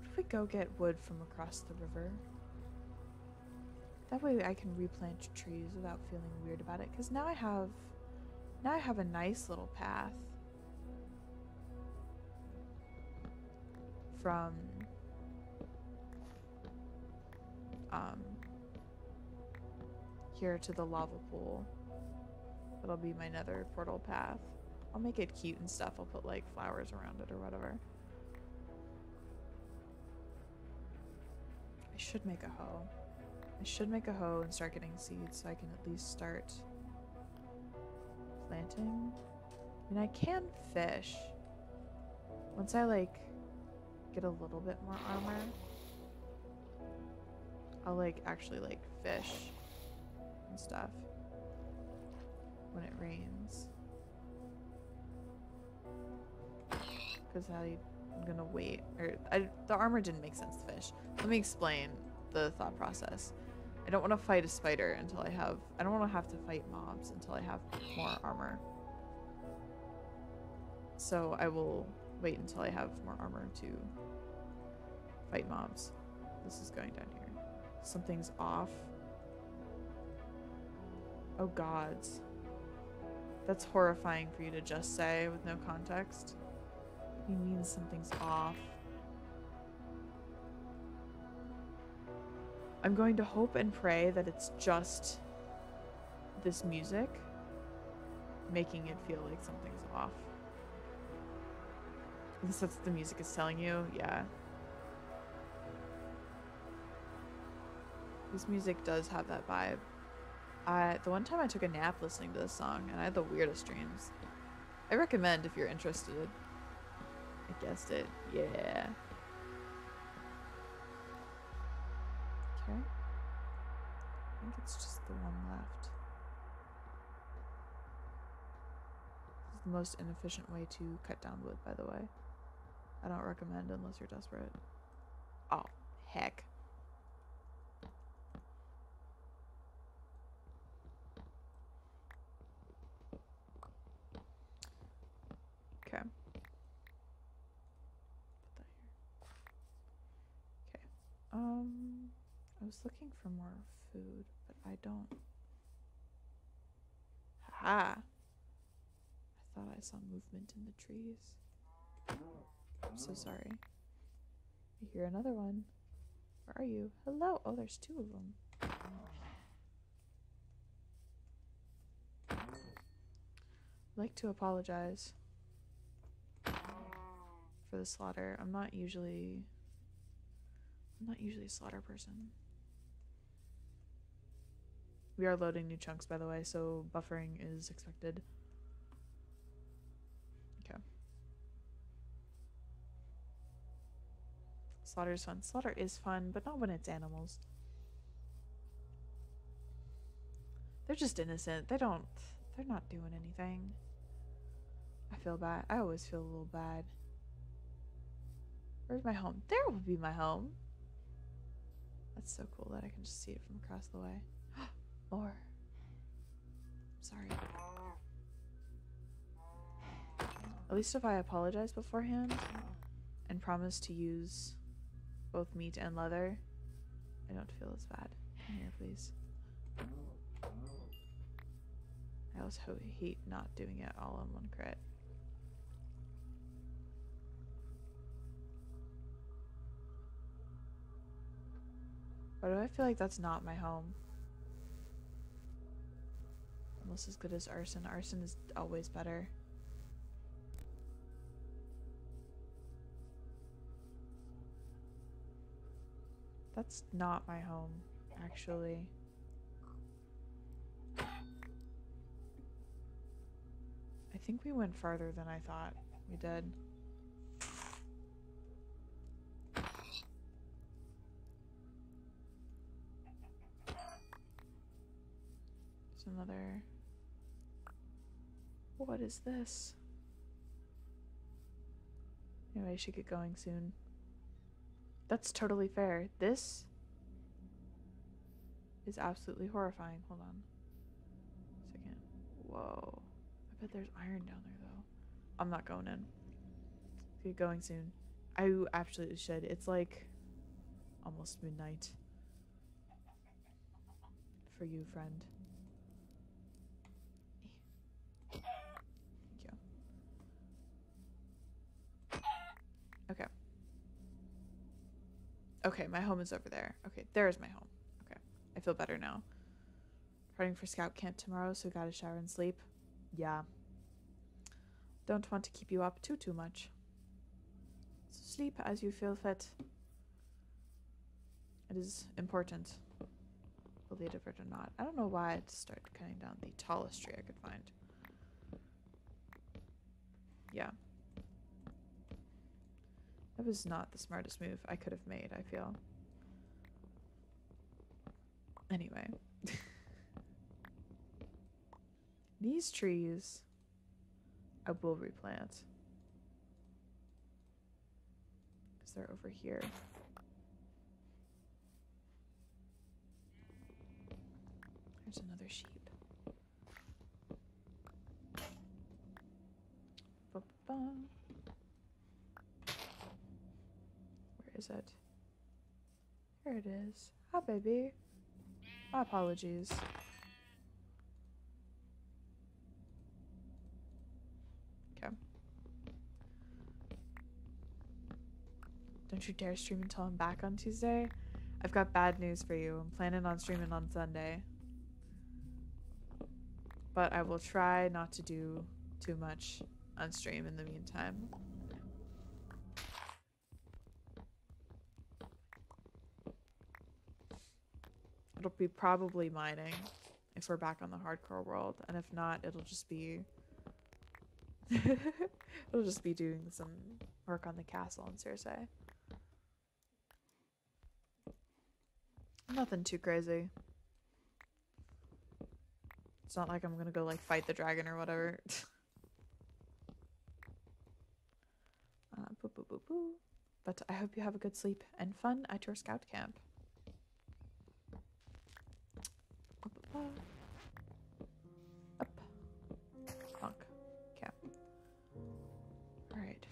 If we go get wood from across the river, that way I can replant trees without feeling weird about it. Because now I have a nice little path from here to the lava pool. That'll be my nether portal path. I'll make it cute and stuff. I'll put like flowers around it or whatever. I should make a hoe. I should make a hoe and start getting seeds so I can at least start planting. I mean, I can fish. Once I like get a little bit more armor, I'll like actually like fish and stuff when it rains. Because I'm gonna wait. Or the armor didn't make sense to fish. Let me explain the thought process. I don't want to fight a spider until I have... I don't want to have to fight mobs until I have more armor. So I will wait until I have more armor to fight mobs. This is going down here. Something's off. Oh gods. That's horrifying for you to just say with no context. He means something's off. I'm going to hope and pray that it's just this music making it feel like something's off. At least that's what the music is telling you. Yeah. This music does have that vibe. The one time I took a nap listening to this song, and I had the weirdest dreams. I recommend if you're interested. I guessed it. Yeah. Okay. I think it's just the one left. This is the most inefficient way to cut down wood, by the way. I don't recommend unless you're desperate. Oh, heck. Okay. Put that here. Okay. I was looking for more food, but I don't. Ha! I thought I saw movement in the trees. I'm so sorry. I hear another one. Where are you? Hello! Oh, there's two of them. I'd like to apologize for the slaughter. I'm not usually a slaughter person. We are loading new chunks, by the way, so buffering is expected. Okay. Slaughter is fun. Slaughter is fun, but not when it's animals. They're just innocent. They're not doing anything. I feel bad. I always feel a little bad. Where's my home? There would be my home. That's so cool that I can just see it from across the way. More. Sorry. At least if I apologize beforehand and promise to use both meat and leather, I don't feel as bad. Come here, please. I also hate not doing it all on one crit. Why do I feel like that's not my home? Almost as good as arson. Arson is always better. That's not my home, actually. I think we went farther than I thought we did. There's another... What is this? Anyway, I should get going soon. That's totally fair. This is absolutely horrifying. Hold on a second. Whoa. I bet there's iron down there, though. I'm not going in. Get going soon. I absolutely should. It's like almost midnight. For you, friend. Thank you. Okay. Okay, my home is over there. Okay, there's my home. Okay, I feel better now. Starting for scout camp tomorrow, so gotta shower and sleep. Yeah. Don't want to keep you up too much. So sleep as you feel fit. It is important. Believe it or not. I don't know why I had to start cutting down the tallest tree I could find. Yeah. That was not the smartest move I could have made, I feel. Anyway. These trees I will replant. Because they're over here. There's another sheep. Ba-ba. Where is it? Here it is. Hi, baby. My apologies. Okay. Don't you dare stream until I'm back on Tuesday. I've got bad news for you. I'm planning on streaming on Sunday. But I will try not to do too much on stream in the meantime. It'll be probably mining if we're back on the hardcore world, and if not, it'll just be it'll just be doing some work on the castle in Circe. Nothing too crazy. It's not like I'm gonna go like fight the dragon or whatever. Boo, boo, boo, boo. But I hope you have a good sleep and fun at your scout camp. Up. Bonk. Okay. Alright.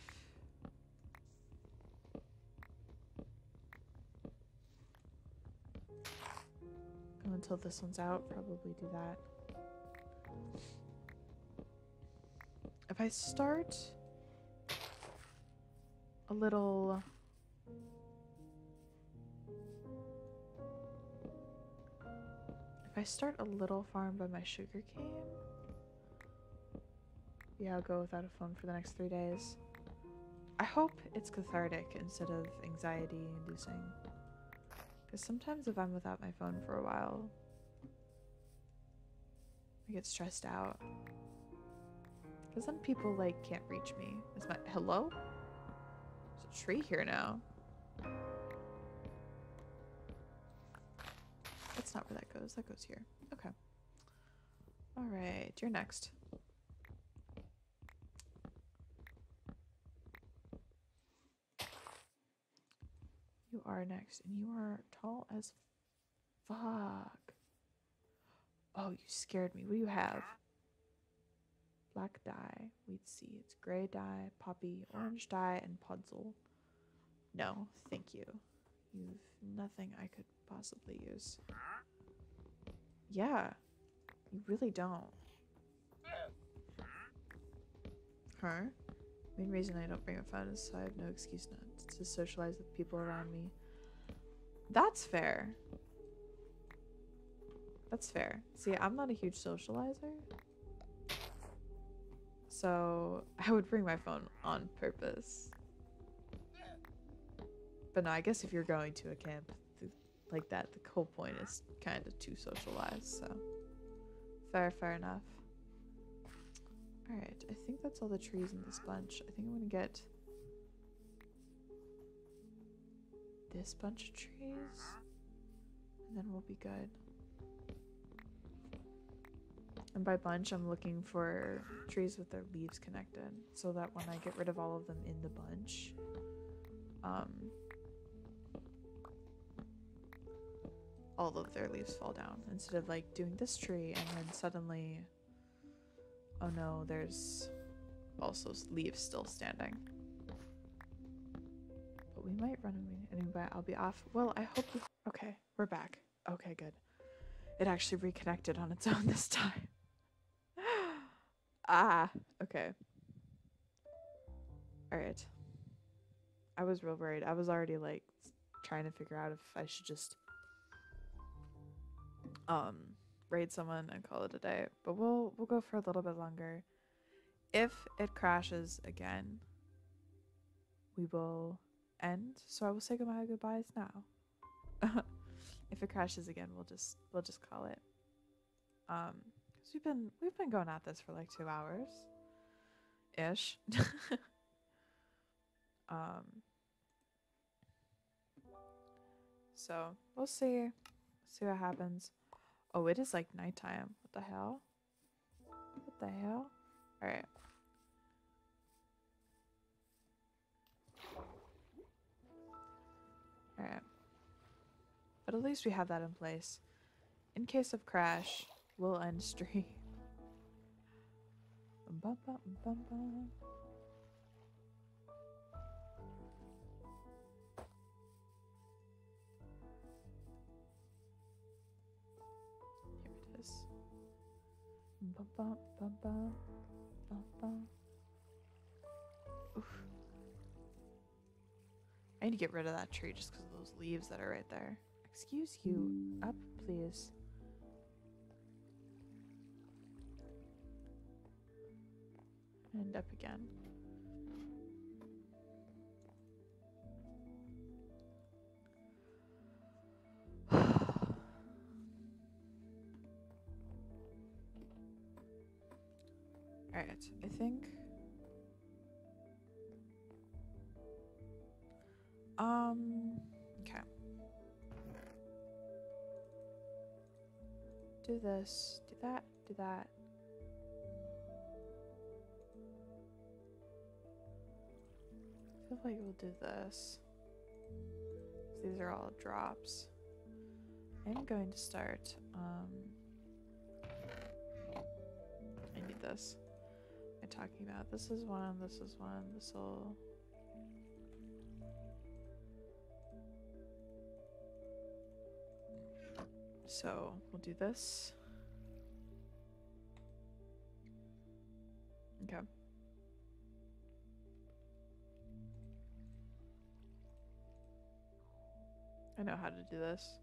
Go until this one's out. Probably do that. If I start a little... If I start a little farm by my sugar cane, yeah, I'll go without a phone for the next 3 days. I hope it's cathartic instead of anxiety inducing. Because sometimes if I'm without my phone for a while, I get stressed out. Because then people like can't reach me. Is my hello? There's a tree here now. That's not where that goes. That goes here. Okay. Alright, you're next. You are next, and you are tall as fuck. Oh, you scared me. What do you have? Black dye, wheat seeds, gray dye, poppy, orange dye, and puzzle. No, thank you. You've nothing I could possibly use. Yeah, you really don't. Huh? Main reason I don't bring a phone is so I have no excuse not to socialize with people around me. That's fair. That's fair. See, I'm not a huge socializer. So I would bring my phone on purpose. But no, I guess if you're going to a camp like that, the whole point is kind of to socialize, so. Fair enough. Alright, I think that's all the trees in this bunch. I think I'm gonna get this bunch of trees, and then we'll be good. And by bunch, I'm looking for trees with their leaves connected, so that when I get rid of all of them in the bunch, all of their leaves fall down, instead of like doing this tree and then suddenly, oh no, there's also leaves still standing. But we might run anyway. I'll be off. Well, I hope okay, we're back. Okay, good. It actually reconnected on its own this time. Ah, okay. Alright. I was real worried. I was already like trying to figure out if I should just raid someone and call it a day. But we'll go for a little bit longer. If it crashes again, we will end. So I will say goodbyes now. If it crashes again, we'll just call it. 'Cause we've been going at this for like 2 hours ish. So we'll see what happens. Oh, it is like nighttime. What the hell? What the hell? All right. All right. But at least we have that in place. In case of crash, we'll end stream. Bum, bum, bum, bum. Here it is. Bum, bum, bum, bum, bum, bum. Oof. I need to get rid of that tree just because of those leaves that are right there. Excuse you. Up, please. And up again. Alright, I think... okay. Do this, do that, do that. I feel like we'll do this. These are all drops. I'm going to start, I need this. I'm talking about this is one, this is one, this will... So, we'll do this. Okay. I know how to do this.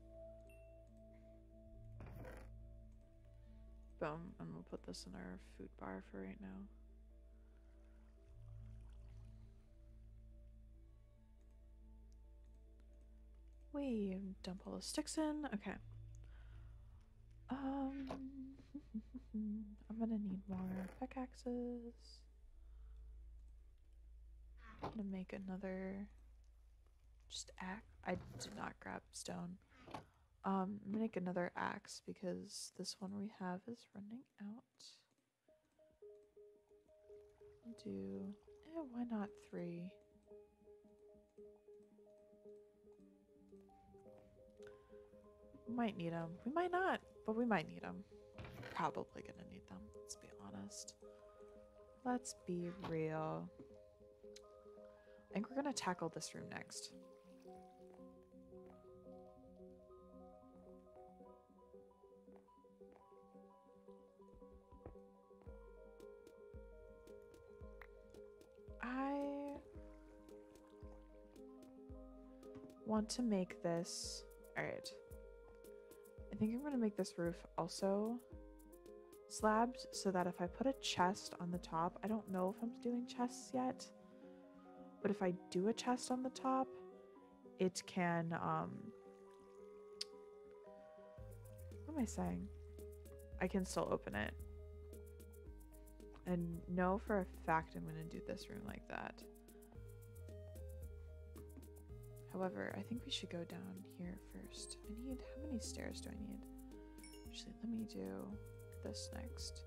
Boom, and we'll put this in our food bar for right now. We dump all the sticks in. Okay. I'm gonna need more pickaxes. I'm gonna make another just axe. I did not grab stone. I'm gonna make another axe because this one we have is running out. I'll do why not 3? We might need them. We might not, but we might need them. Probably gonna need them, let's be honest. Let's be real. I think we're gonna tackle this room next. I want to make this... Alright. I think I'm going to make this roof also slabs so that if I put a chest on the top, I don't know if I'm doing chests yet, but if I do a chest on the top, it can, what am I saying? I can still open it. And know for a fact I'm going to do this room like that. However, I think we should go down here first. I need, how many stairs do I need? Actually, let me do this next.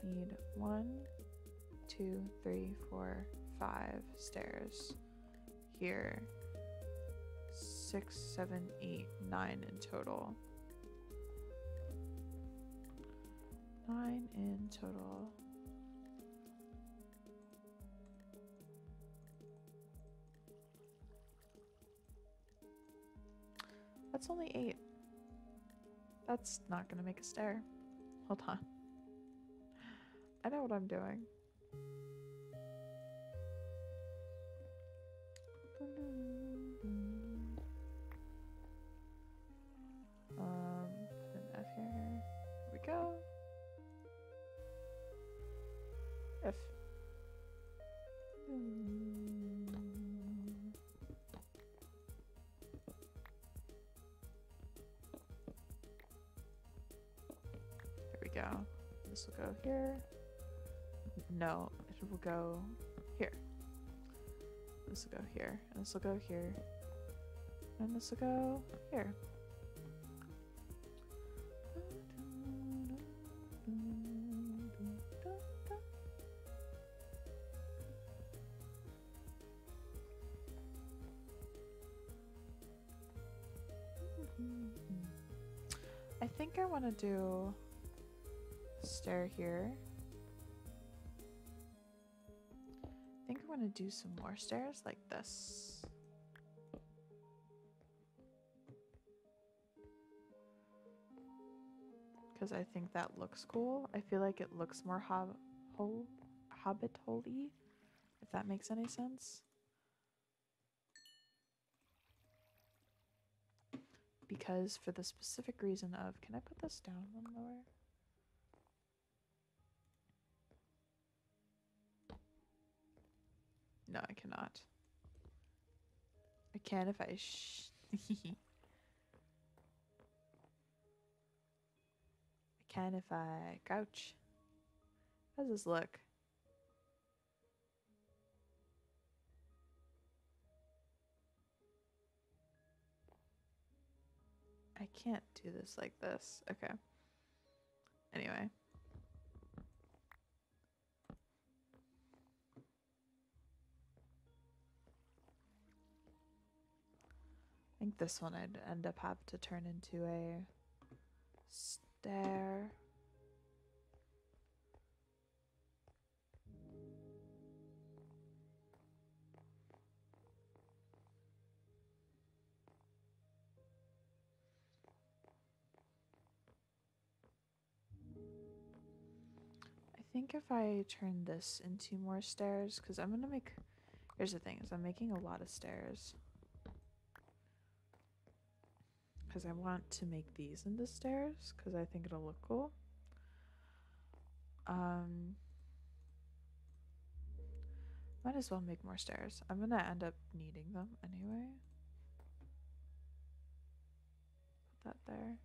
Need 1, 2, 3, 4, 5 stairs. Here. 6, 7, 8, 9 in total. 9 in total. That's only 8. That's not gonna make a stair. Hold on. I know what I'm doing. Put an F here. Here we go. F. There we go. This will go here. No, it will go here. This will go here. And this will go here. And this will go here. I think I want to do stair here. I think I want to do some more stairs like this. Because I think that looks cool. I feel like it looks more Hobbit hole-y, if that makes any sense. Because for the specific reason of, can I put this down one lower? No, I cannot. I can if I I can if I crouch. How does this look? I can't do this like this. Okay. Anyway. I think this one I'd end up have to turn into a stair. I think if I turn this into more stairs, because I'm gonna make, here's the thing, is I'm making a lot of stairs. Because I want to make these into stairs, because I think it'll look cool. Might as well make more stairs. I'm gonna end up needing them anyway. Put that there.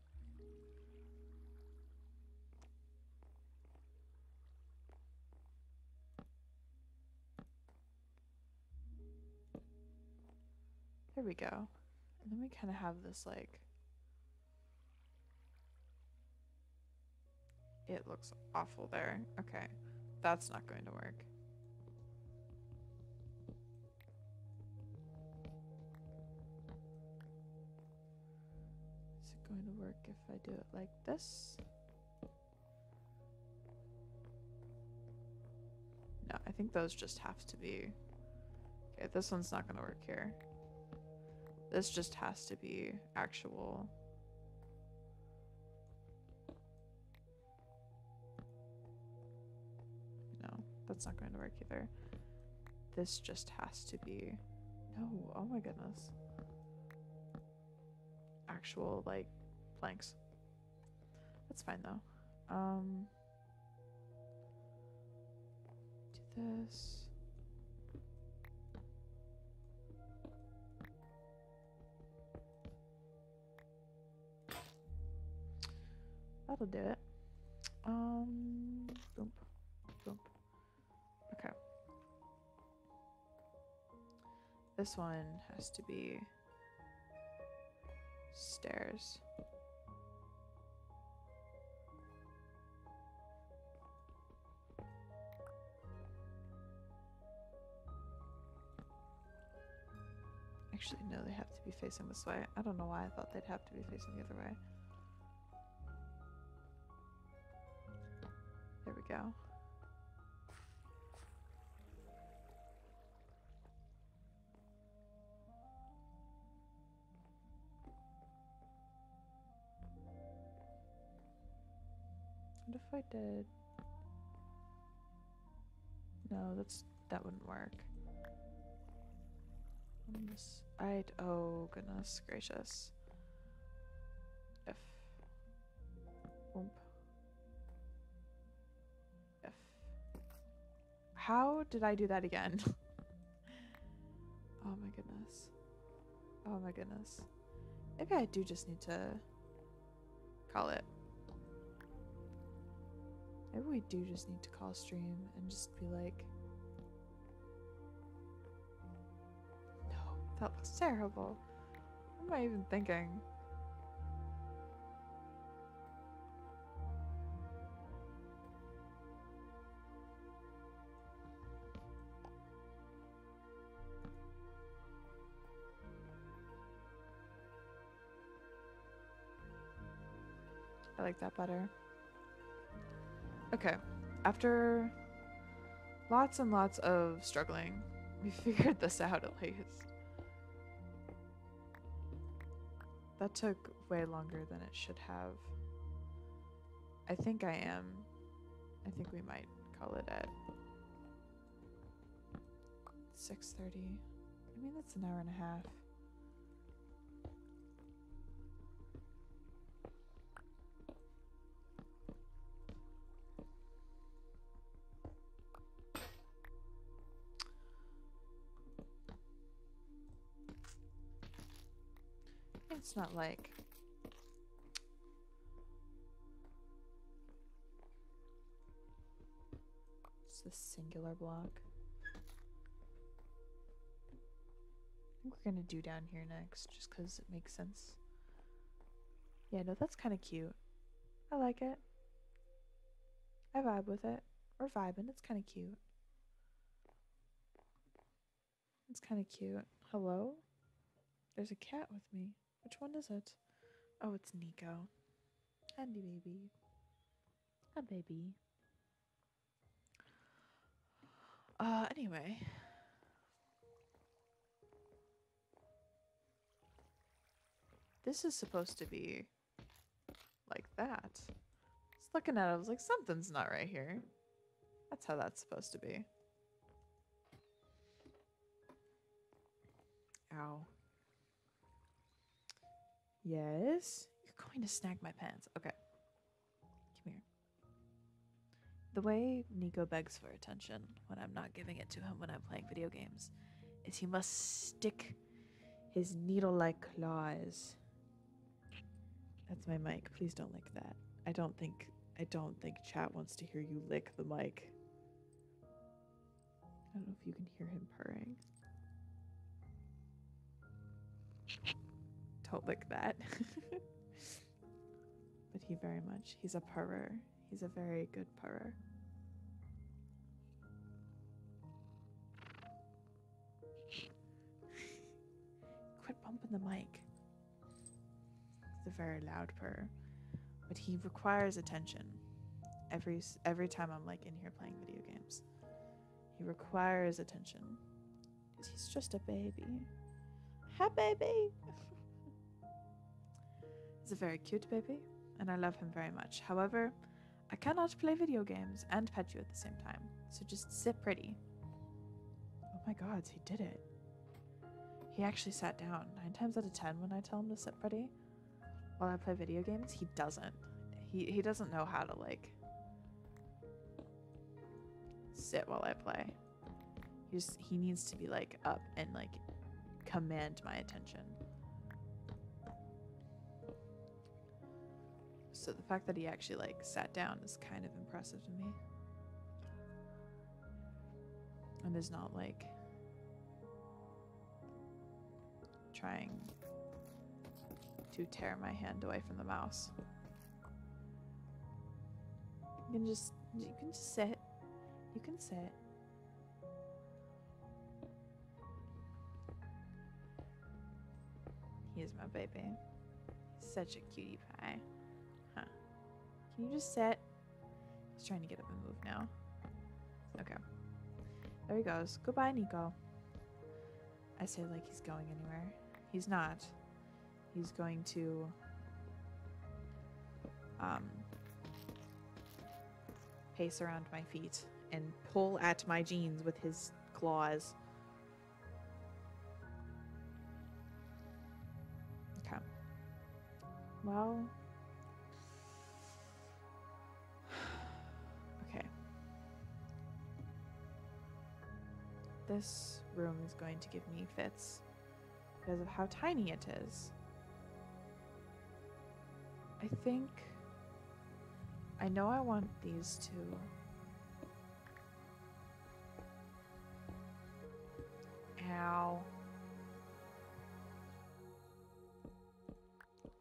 There we go. And then we kind of have this like, it looks awful there. Okay, that's not going to work. Is it going to work if I do it like this? No, I think those just have to be, okay, this one's not going to work here. This just has to be actual. No, that's not going to work either. This just has to be, no, oh my goodness. Actual, like, planks. That's fine though. Do this. That'll do it. Boom, boom. Okay. This one has to be stairs. Actually, no, they have to be facing this way. I don't know why I thought they'd have to be facing the other way. There we go. What if I did? No, that wouldn't work. Oh goodness gracious. If. Boom. If. How did I do that again? Oh my goodness. Oh my goodness. Maybe I do just need to call it. Maybe we do just need to call stream and just be like, no, that looks terrible. What am I even thinking? I like that better. Okay, after lots and lots of struggling, we figured this out at least. That took way longer than it should have. I think I think we might call it at 6:30. I mean, that's an hour and a half. It's not like... It's the singular block. I think we're gonna do down here next, just because it makes sense. Yeah, no, that's kind of cute. I like it. I vibe with it. We're vibing. It's kind of cute. It's kind of cute. Hello? There's a cat with me. Which one is it? Oh, it's Nico. Andy baby. Hi, baby. Anyway. This is supposed to be like that. Just looking at it, I was like, something's not right here. That's how that's supposed to be. Ow. Yes? You're going to snag my pants. Okay. Come here. The way Nico begs for attention when I'm not giving it to him when I'm playing video games is he must stick his needle-like claws. That's my mic. Please don't lick that. I don't think chat wants to hear you lick the mic. I don't know if you can hear him purring. Don't lick that. But he's a purrer. He's a very good purrer. Quit bumping the mic. It's a very loud purr. But he requires attention. Every time I'm like in here playing video games. He requires attention. Because he's just a baby. Hi, baby! He's a very cute baby, and I love him very much. However, I cannot play video games and pet you at the same time. So just sit pretty. Oh my god, he did it. He actually sat down. 9 times out of 10 when I tell him to sit pretty while I play video games, he doesn't. He doesn't know how to, like, sit while I play. He needs to be, like, up and, like, command my attention. So the fact that he actually, like, sat down is kind of impressive to me. And is not, like, trying to tear my hand away from the mouse. You can just sit. You can sit. He is my baby. He's such a cutie pie. Huh. Can you just sit? He's trying to get up and move now. Okay. There he goes. Goodbye, Nico. I say like he's going anywhere. He's not. He's going to pace around my feet and pull at my jeans with his claws. Okay. Well. Okay. This room is going to give me fits because of how tiny it is. I know I want these two. Ow.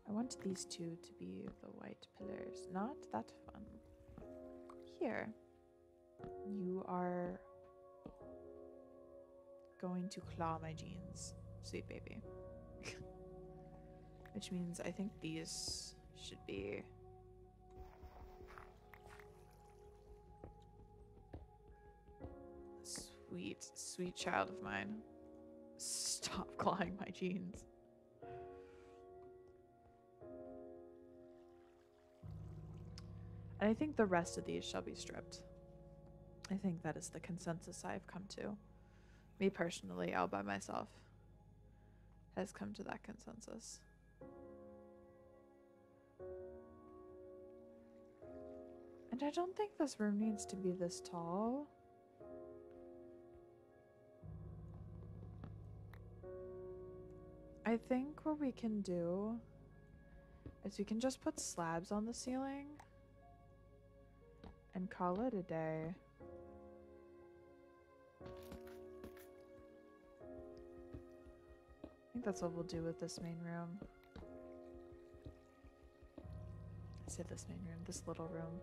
I want these two to be the white pillars. Not that fun. Here. You are going to claw my jeans, sweet baby. Which means I think these should be sweet, sweet child of mine. Stop clawing my jeans. And I think the rest of these shall be stripped. I think that is the consensus I've come to. Me personally, all by myself, has come to that consensus. And I don't think this room needs to be this tall. I think what we can do is we can just put slabs on the ceiling and call it a day. I think that's what we'll do with this main room. I say this main room, this little room.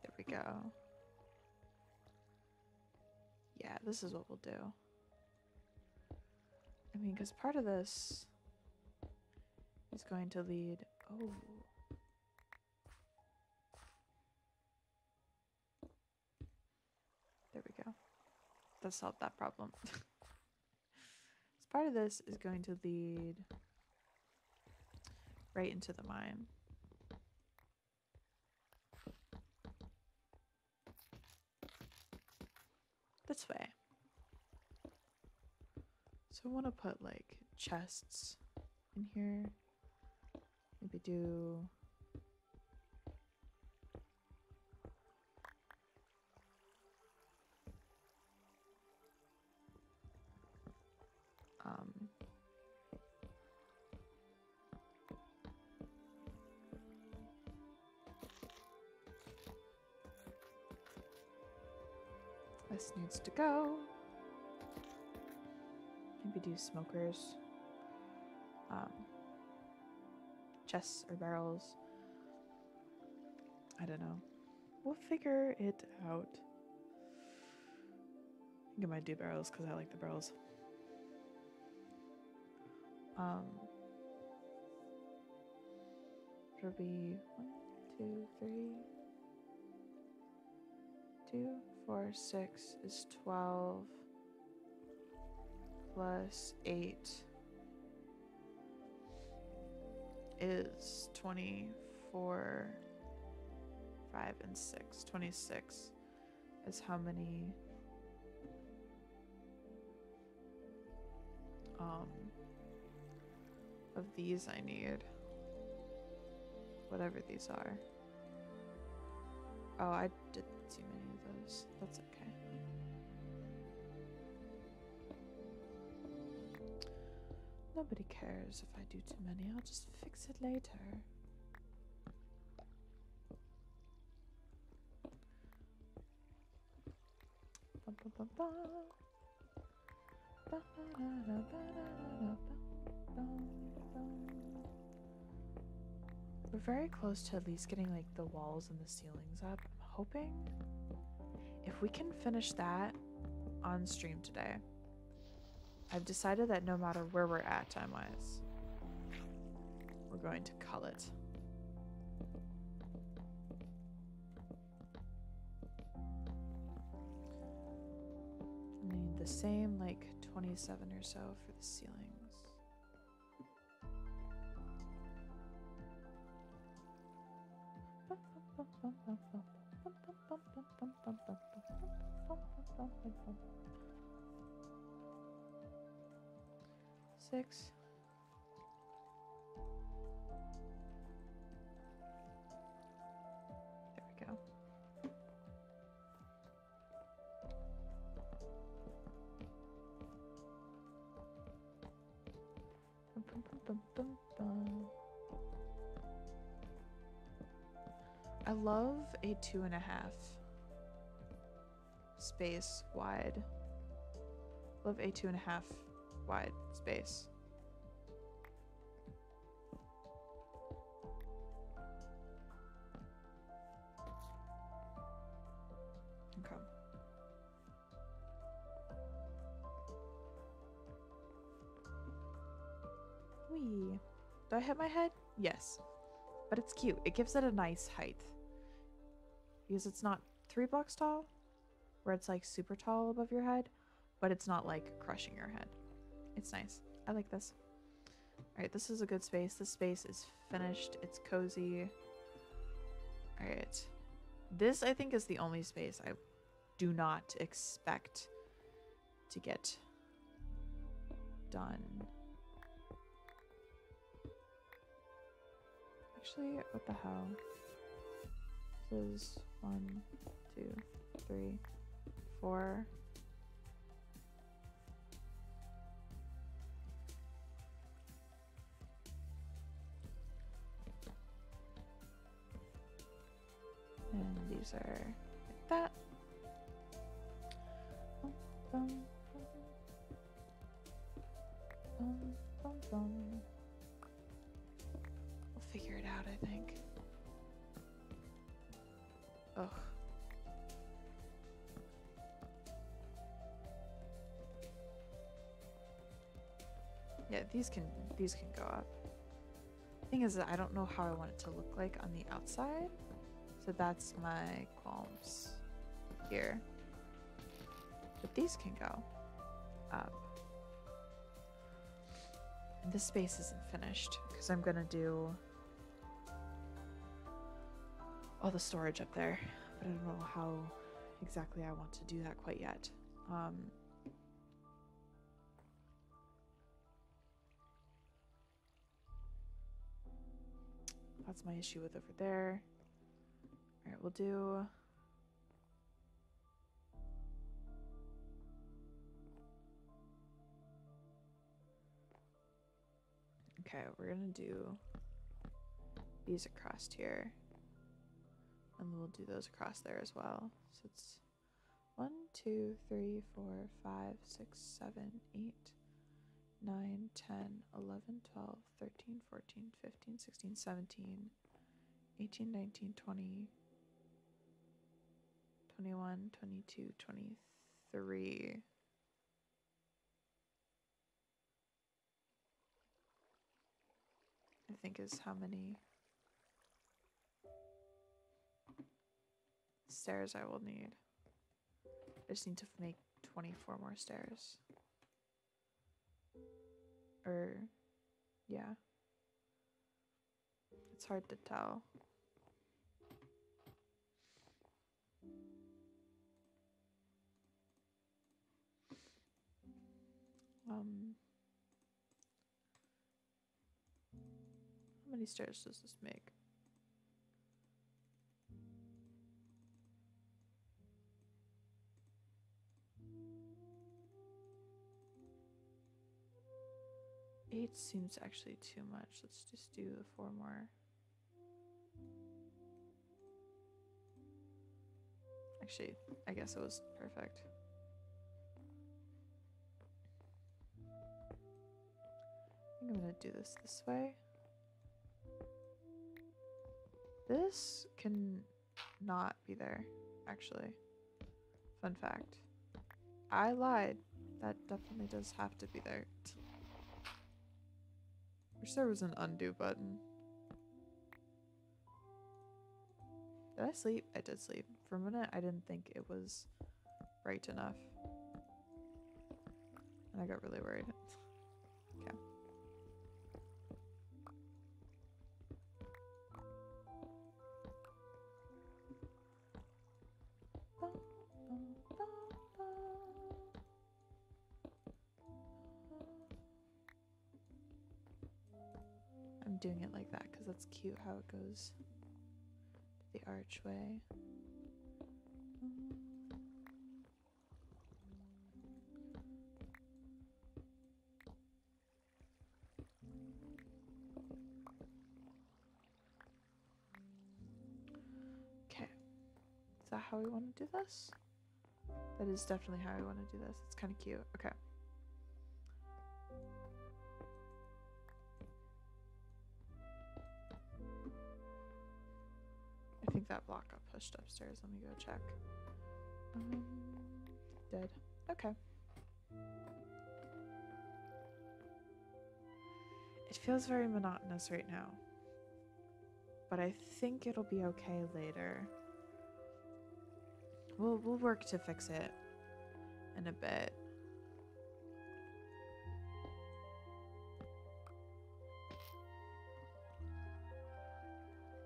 There we go. Yeah, this is what we'll do. I mean, because part of this is going to lead... Oh. There we go. That solved that problem. So part of this is going to lead right into the mine. This way. So I want to put like chests in here. Maybe do this needs to go. Maybe do smokers. Chests or barrels. I don't know. We'll figure it out. I think I might do barrels because I like the barrels. It'll be 1, 2, 3, 2, 4, 6 is 12 plus 8 is 24, 5 and 6. 26 is how many of these I need. Whatever these are. Oh, I did too many of those. That's okay. Nobody cares if I do too many. I'll just fix it later. Bum, bum, bum, bum. We're very close to at least getting like the walls and the ceilings up. I'm hoping if we can finish that on stream today. I've decided that no matter where we're at time-wise, we're going to cull it. I need the same like 27 or so for the ceilings. Six. There we go. I love a 2.5 space wide. Love a 2.5 wide space. Okay. Wee. Do I hit my head? Yes. But it's cute. It gives it a nice height. Because it's not 3 blocks tall, where it's like super tall above your head, but it's not like crushing your head. It's nice. I like this. Alright, this is a good space. This space is finished. It's cozy. Alright. This, I think, is the only space I do not expect to get done Actually, what the hell? This is 1, 2, 3, 4. And these are like that. Bum, bum, bum, bum, bum. We'll figure it out, I think. Ugh. Yeah, these can go up. Thing is that I don't know how I want it to look like on the outside. So that's my qualms here. But these can go up. And this space isn't finished because I'm gonna do all the storage up there. But I don't know how exactly I want to do that quite yet. That's my issue with over there. Alright, we'll do... Okay, we're gonna do these across here. And we'll do those across there as well. So it's 1, 2, 3, 4, 5, 6, 7, 8, 9, 10, 11, 12, 13, 14, 15, 16, 17, 18, 19, 20, 21, 22, 23. I think is how many stairs I will need. I just need to make 24 more stairs. Or, yeah. It's hard to tell. How many stairs does this make? Eight seems actually too much. Let's just do the 4 more. Actually, I guess it was perfect. I think I'm gonna do this way. This can not be there, actually. Fun fact. I lied. That definitely does have to be there. Wish there was an undo button. Did I sleep? I did sleep. For a minute, I didn't think it was right enough. And I got really worried. Okay. I'm doing it like that because that's cute how it goes to the archway. Okay. Is that how we want to do this? That is definitely how we want to do this. It's kind of cute. Okay. I think that block got pushed upstairs. Let me go check. Dead. Okay. It feels very monotonous right now. But I think it'll be okay later. We'll work to fix it in a bit.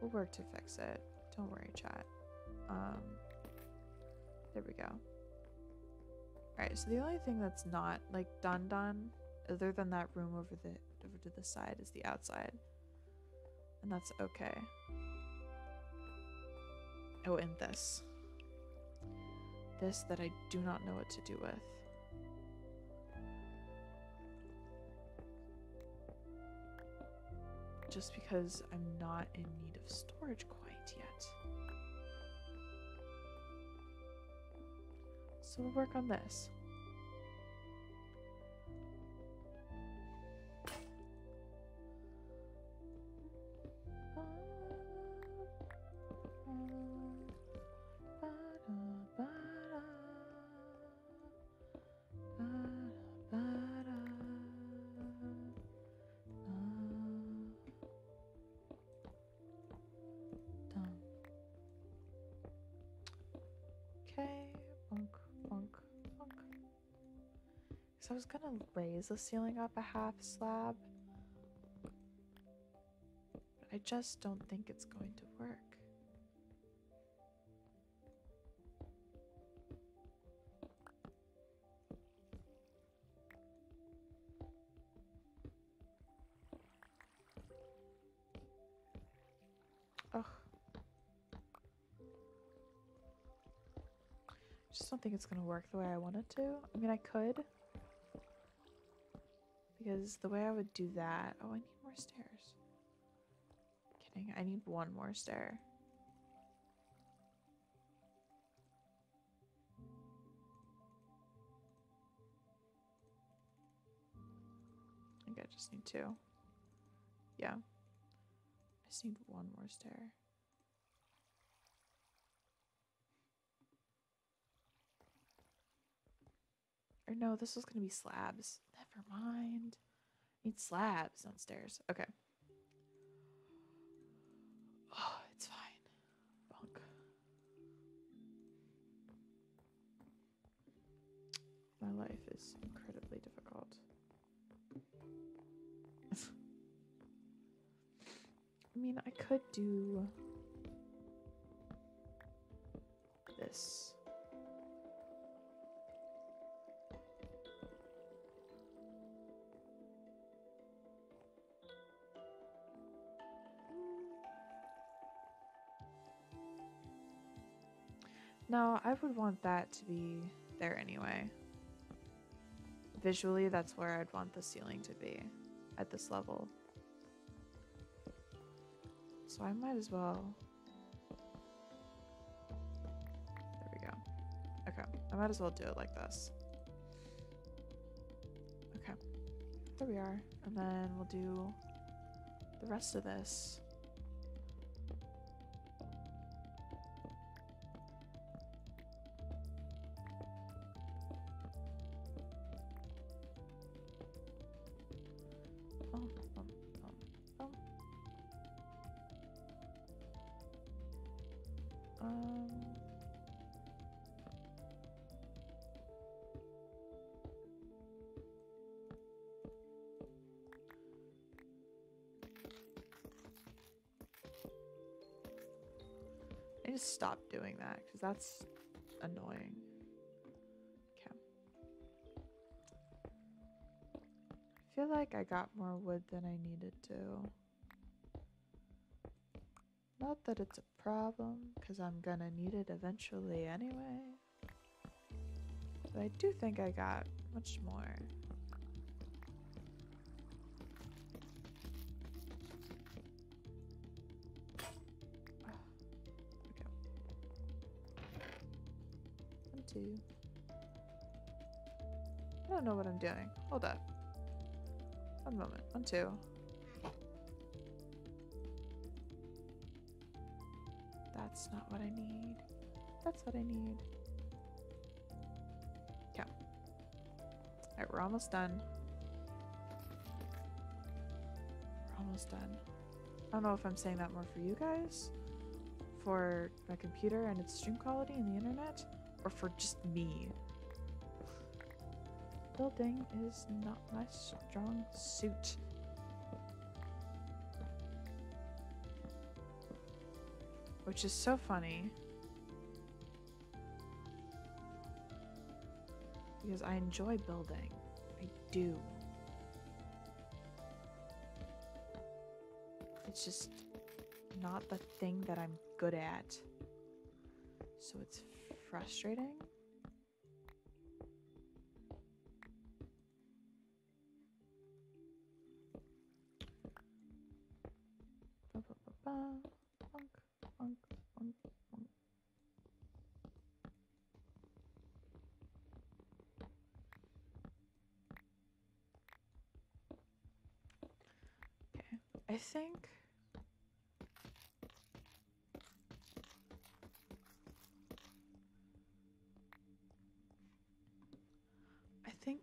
We'll work to fix it. Don't worry, chat. There we go. Alright, so the only thing that's not like done other than that room over to the side is the outside. And that's okay. Oh, and this. This that I do not know what to do with. Just because I'm not in need of storage quite yet. So we'll work on this. Okay, bonk, bonk, bonk. So I was gonna raise the ceiling up a half slab, but I just don't think it's going to work. Ugh. I just don't think it's gonna work the way I want it to. I mean, I could. Because the way I would do that... Oh, I need more stairs. Kidding. I need one more stair. I think I just need two. Yeah. I just need one more stair. Or no, this was gonna be slabs. Never mind. I need slabs downstairs. Okay. Oh, it's fine. Bonk. My life is incredibly difficult. I mean, I could do this. No, I would want that to be there anyway. Visually, that's where I'd want the ceiling to be, at this level. So I might as well... There we go. Okay, I might as well do it like this. Okay, there we are. And then we'll do the rest of this. I need to stop doing that because that's annoying. Okay. I feel like I got more wood than I needed to. Not that it's a problem, because I'm gonna need it eventually anyway. But I do think I got much more. Okay. 1, 2. I don't know what I'm doing. Hold up. One moment. 1, 2. That's not what I need. That's what I need. Okay. Alright, we're almost done. We're almost done. I don't know if I'm saying that more for you guys, for my computer and its stream quality and the internet, or for just me. Building is not my strong suit. Which is so funny. Because I enjoy building. I do. It's just not the thing that I'm good at. So it's frustrating. Ba, ba, ba, ba. Bonk, bonk, bonk, bonk. Okay, I think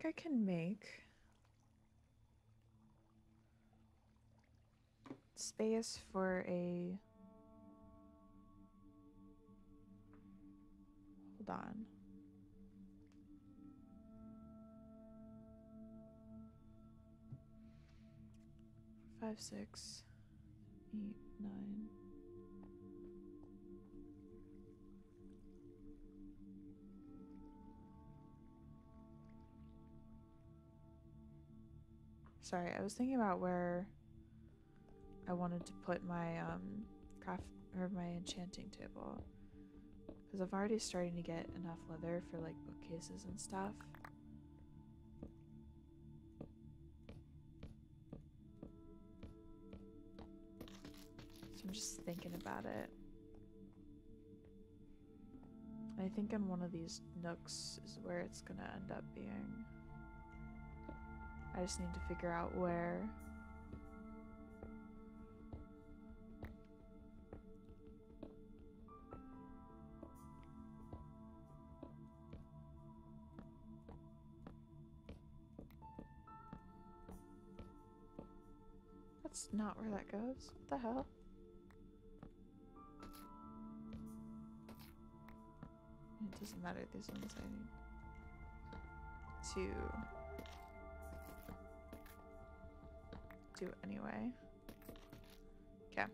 I can make space for a, hold on. Five, 6, 8, 9. Sorry, I was thinking about where I wanted to put my craft or my enchanting table, because I've already starting to get enough leather for like bookcases and stuff. So I'm just thinking about it. I think in one of these nooks is where it's gonna end up being. I just need to figure out where. That's not where that goes. What the hell? It doesn't matter. These ones I need to do anyway. Okay.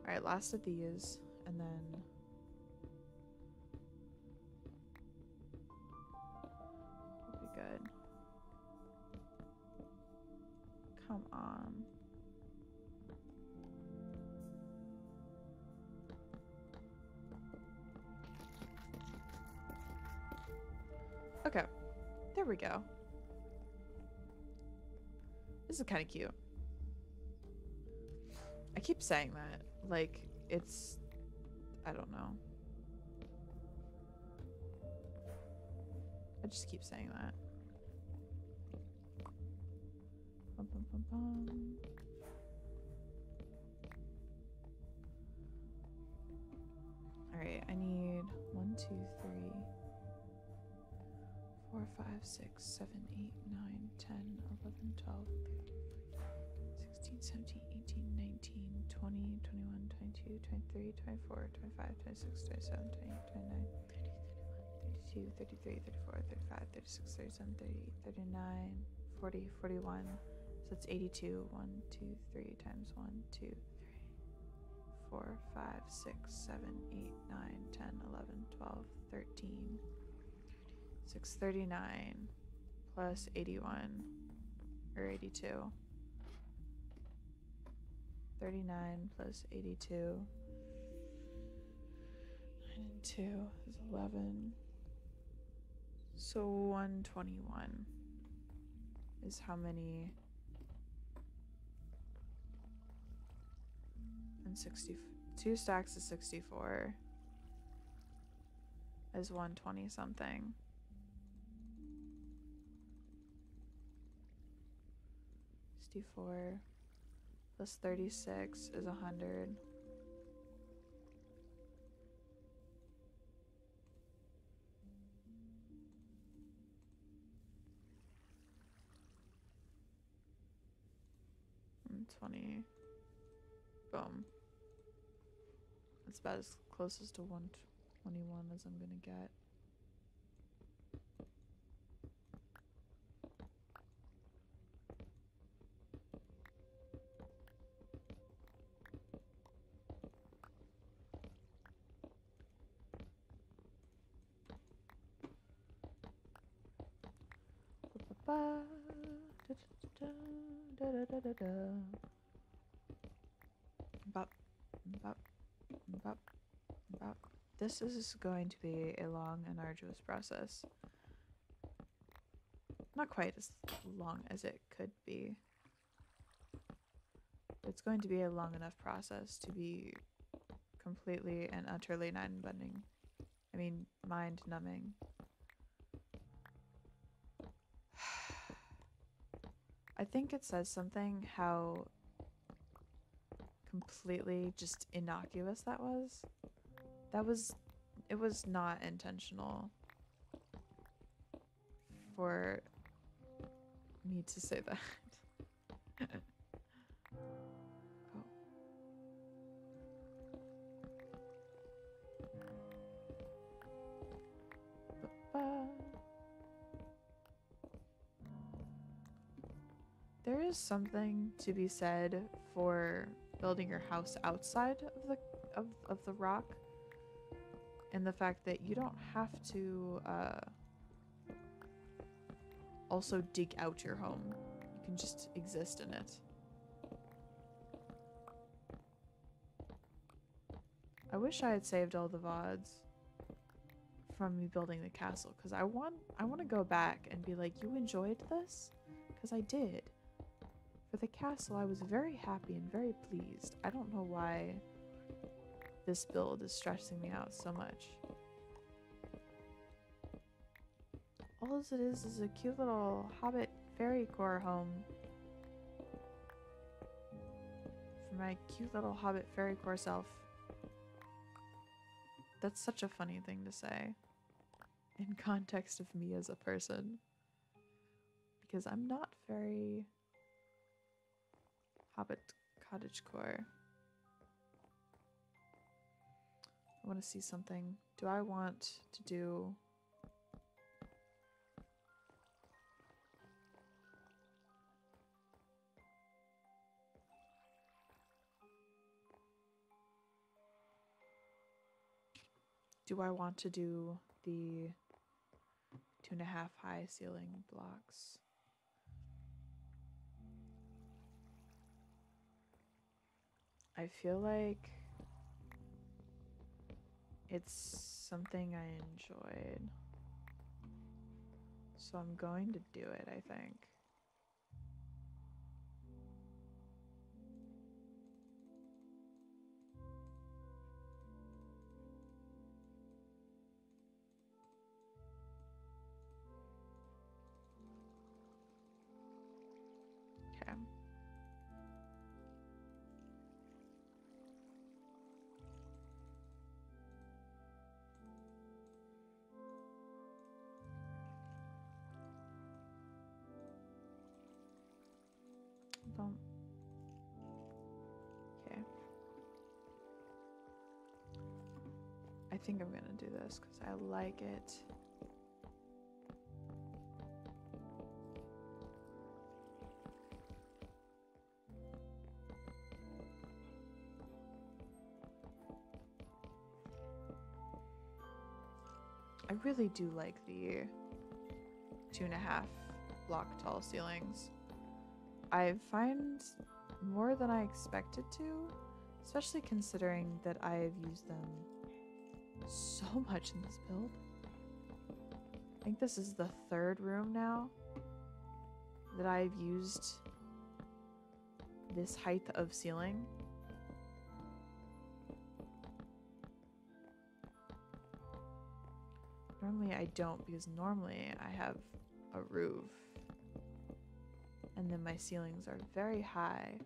Alright, last of these, and then we'll be good. Come on. Okay, there we go. This is kind of cute. I keep saying that, like, it's, I don't know. I just keep saying that. Bum, bum, bum, bum. Alright, I need 1, 2, 3, 4, 5, 6, 7, 8, 9, 10, 11, 12, 16, 17, 18, 19, 20, 21, 22, 23, 24, 25, 26, 27, 28, 29, 30, 32, 33, 34, 35, 36, 37, 38, 39, 40, 41. So it's 82. 1, 2, 3 times 1, 2, 3, 4, 5, 6, 7, 8, 9, 10, 11, 12, 13. 639 plus 81 or 82. 39 plus 82. 9 and 2 is 11. So 121 is how many. And 2 stacks is 64 is 120 something. 64 plus 36 is 100. And 20. Boom. That's about as close to 121 as I'm gonna get. About Up, up. This is going to be a long and arduous process. Not quite as long as it could be. It's going to be a long enough process to be completely and utterly mind-bending. I mean, mind-numbing. I think it says something how completely just innocuous that was. It was not intentional for me to say that. Oh. Ba-ba. There is something to be said for building your house outside of the rock, and the fact that you don't have to also dig out your home. You can just exist in it. I wish I had saved all the VODs from me building the castle, because I want to go back and be like, you enjoyed this? Because I did. For the castle, I was very happy and very pleased. I don't know why this build is stressing me out so much. All it is a cute little hobbit fairy core home. For my cute little hobbit fairy core self. That's such a funny thing to say in context of me as a person. Because I'm not very hobbit cottagecore. I want to see something. Do I want to do... Do I want to do the 2.5 high ceiling blocks? I feel like it's something I enjoyed. So I'm going to do it, I think. Okay. Boom. Okay. I think I'm gonna do this because I like it. I really do like the 2.5 block tall ceilings. I find more than I expected to, especially considering that I've used them so much in this build. I think this is the 3rd room now that I've used this height of ceiling. Normally I don't, because normally I have a roof and then my ceilings are very high.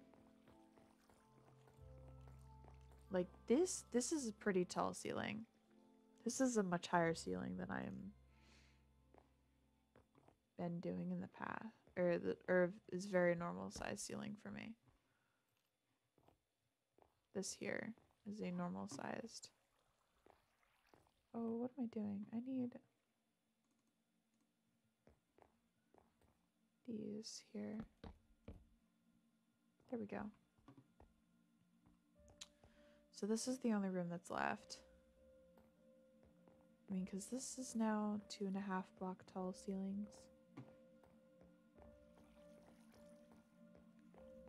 Like this is a pretty tall ceiling. This is a much higher ceiling than I'm been doing in the past, or is very normal size ceiling for me. This here is a normal sized. Oh, what am I doing? I need these here. There we go. So this is the only room that's left. I mean, because this is now 2.5 block tall ceilings.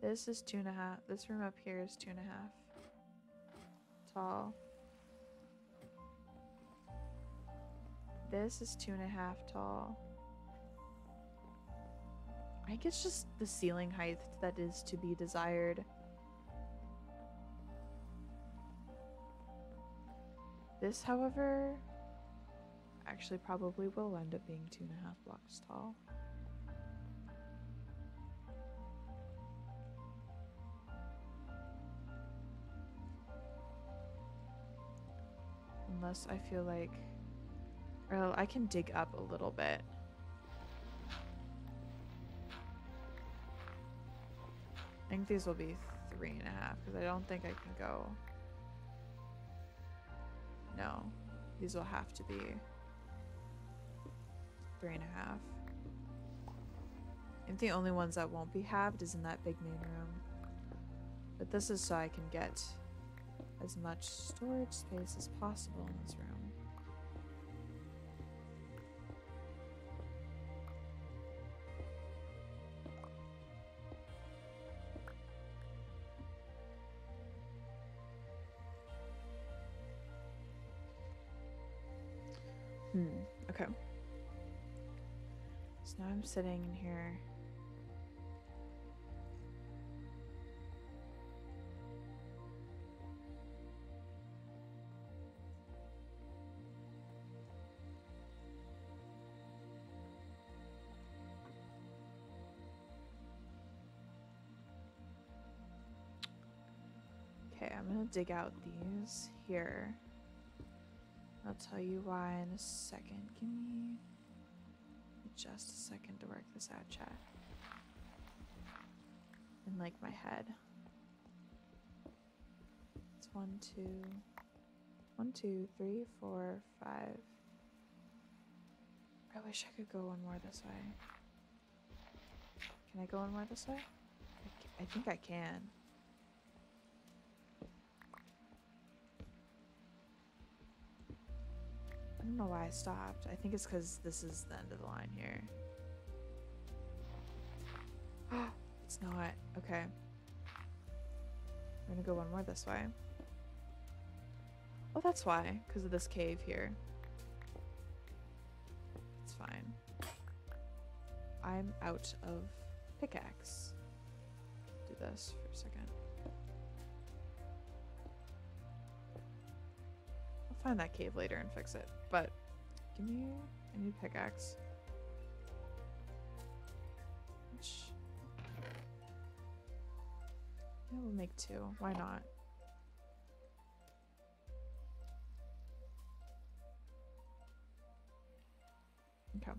This is 2.5. This room up here is 2.5 tall. This is 2.5 tall. I think it's just the ceiling height that is to be desired. This, however, actually probably will end up being 2.5 blocks tall. Unless I feel like, well, I can dig up a little bit. I think these will be 3.5 because I don't think I can go. No, these will have to be 3.5. I think the only ones that won't be halved is in that big main room. But this is so I can get as much storage space as possible in this room. Okay. So now I'm sitting in here. Okay, I'm gonna dig out these here. I'll tell you why in a second. Give me just a second to work this out, chat. In like my head. It's 1, 2, 3, 4, 5. I wish I could go one more this way. Can I go one more this way? I think I can. I don't know why I stopped. I think it's because this is the end of the line here. It's not. Okay. We're gonna go one more this way. Oh, that's why. Because of this cave here. It's fine. I'm out of pickaxe. Do this for a second. I'll find that cave later and fix it. But give me a new pickaxe. Which, yeah, we'll make 2. Why not? Okay.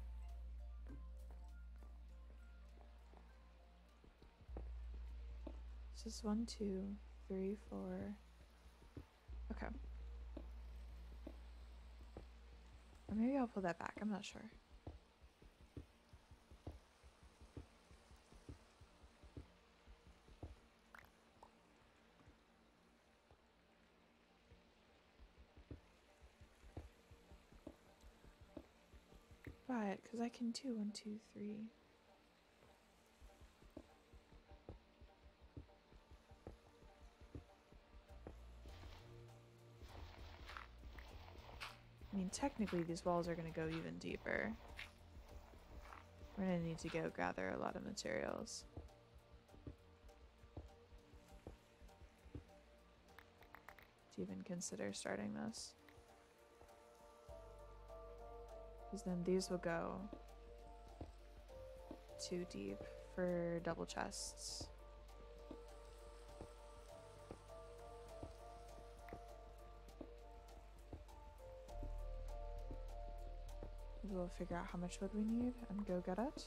This is 1, 2, 3, 4. Okay. Or maybe I'll pull that back. I'm not sure. But, because I can do 1, 2, 3. I mean, technically these walls are going to go even deeper. We're going to need to go gather a lot of materials. To even consider starting this. Because then these will go 2 deep for double chests. We'll figure out how much wood we need and go get it.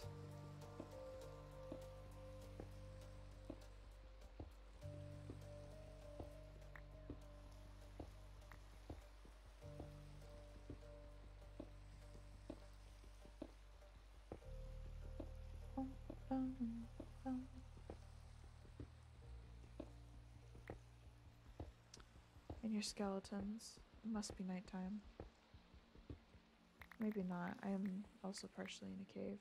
And your skeletons. It must be nighttime. Maybe not. I am also partially in a cave.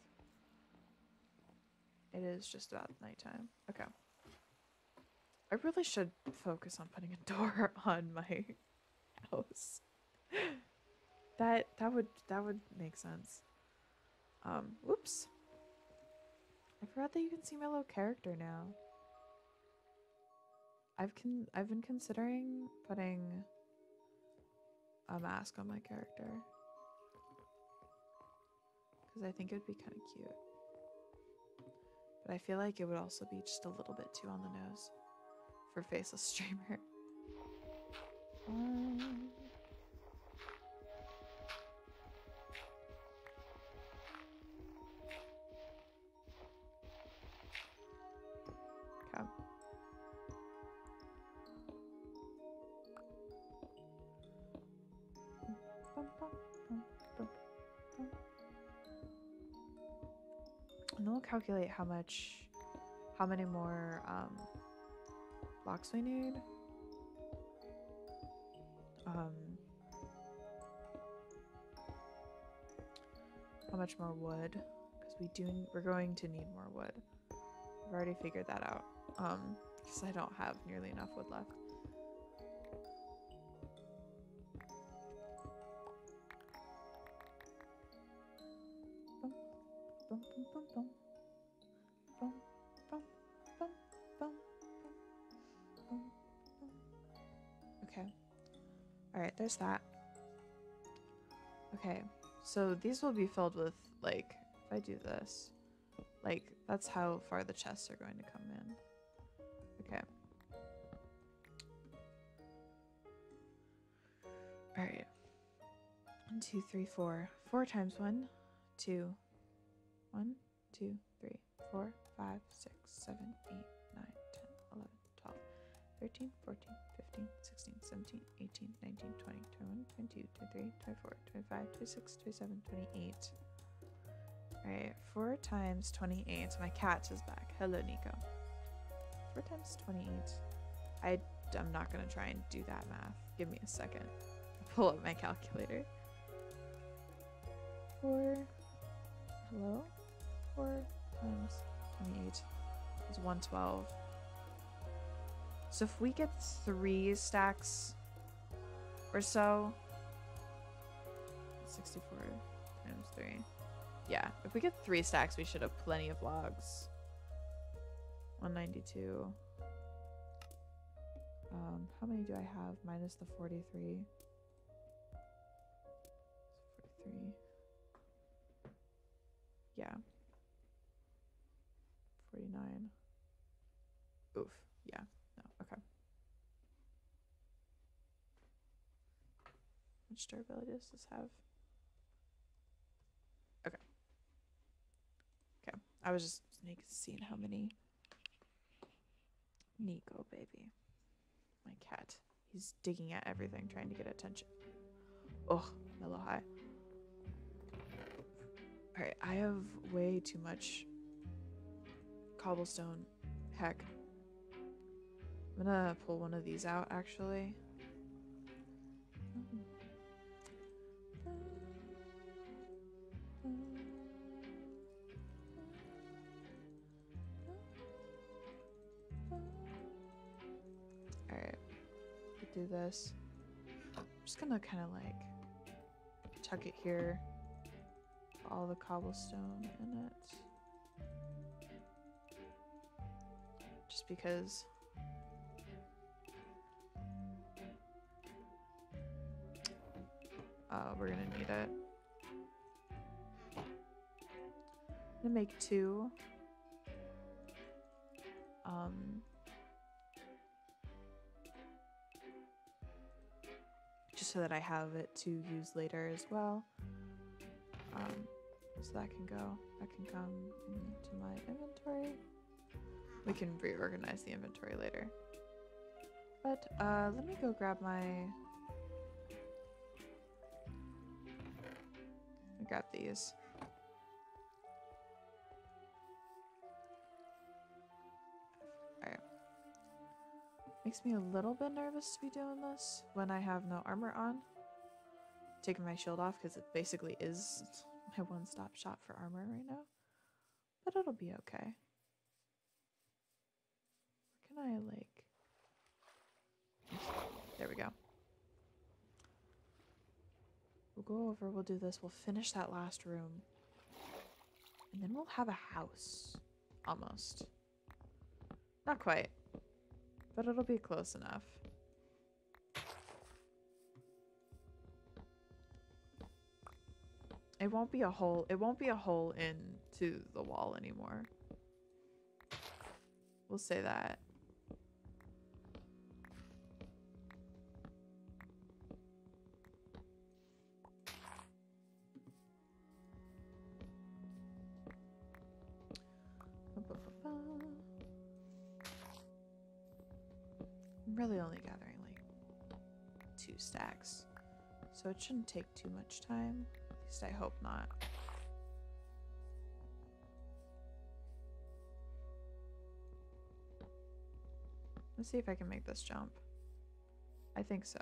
It is just about nighttime. Okay. I really should focus on putting a door on my house. That would make sense. Whoops. I forgot that you can see my little character now. I've been considering putting a mask on my character because I think it would be kind of cute. But I feel like it would also be just a little bit too on the nose for faceless streamer. Okay. And we'll calculate how many more blocks we need. How much more wood? Because we're going to need more wood. I've already figured that out. Because I don't have nearly enough wood left. Okay. Alright, there's that. Okay, so these will be filled with, like, if I do this, like, that's how far the chests are going to come in. Okay. Alright. 1, 2, 3, 4. 4 times 1, 2. 1, 2, 3, 4, 5, 6, 7, 8, 9, 10, 11, 12, 13, 14, 15, 16, 17, 18, 19, 20, 21, 22, 23, 24, 25, 26, 27, 28. Alright, 4 times 28. My cat is back. Hello, Nico. 4 times 28. I'm not going to try and do that math. Give me a second. I'll pull up my calculator. 4. Hello? 4 times 28 is 112. So if we get 3 stacks or so, 64 times 3. Yeah, if we get 3 stacks, we should have plenty of logs. 192. How many do I have? Minus the 43. 43. Yeah. 49. Oof. Yeah. No. Okay. How much durability does this have? Okay. Okay. I was just seeing how many. Nico, baby. My cat. He's digging at everything, trying to get attention. Oh, mellow high. Alright, I have way too much cobblestone. Heck. I'm gonna pull one of these out, actually. Alright. Do this. I'm just gonna kind of like tuck it here. All the cobblestone in it. Just because we're gonna need it. I'm gonna make 2. Just so that I have it to use later as well. So that can go. That can come into my inventory. We can reorganize the inventory later. But let me go grab my. Grab these. Alright. Makes me a little bit nervous to be doing this when I have no armor on. Taking my shield off because it basically is my one-stop shop for armor right now. But it'll be okay. Where can I like... There we go. Ooh, go over, we'll do this, we'll finish that last room. And then we'll have a house. Almost. Not quite. But it'll be close enough. It won't be a hole into the wall anymore. We'll say that. I'm really only gathering like 2 stacks, so it shouldn't take too much time. At least I hope not. Let's see if I can make this jump. I think so.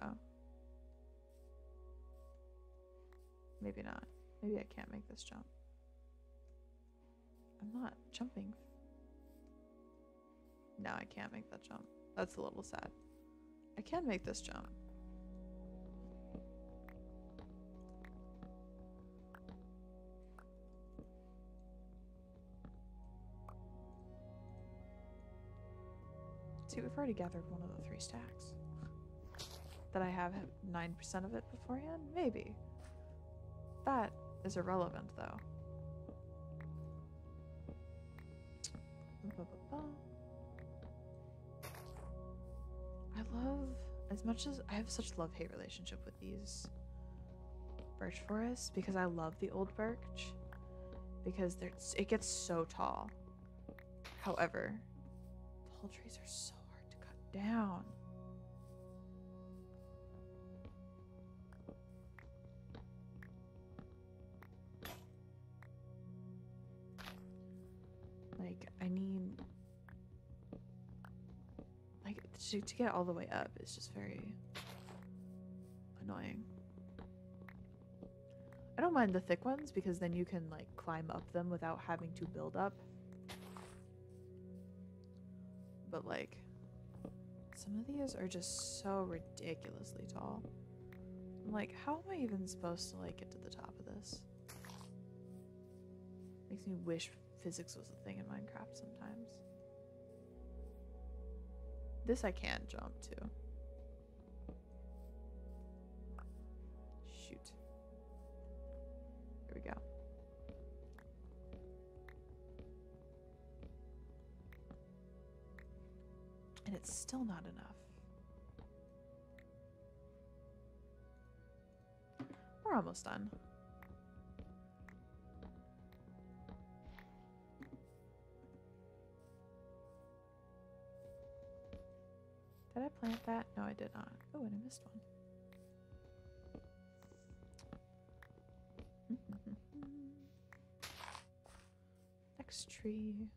Maybe not. Maybe I can't make this jump. I'm not jumping. No, I can't make that jump. That's a little sad. I can make this jump. See, we've already gathered one of the 3 stacks. That I have 9% of it beforehand? Maybe. That is irrelevant, though. I love, as much as I have such love-hate relationship with these birch forests, because I love the old birch, because it gets so tall. However, tall trees are so hard to cut down. Like, I need, like, to get all the way up is just very annoying. I don't mind the thick ones because then you can like climb up them without having to build up. But like, some of these are just so ridiculously tall. I'm like, how am I even supposed to like get to the top of this? Makes me wish physics was a thing in Minecraft sometimes. This I can jump to. Shoot. Here we go. And it's still not enough. We're almost done. Did I plant that? No, I did not. Oh, and I missed one. Next tree.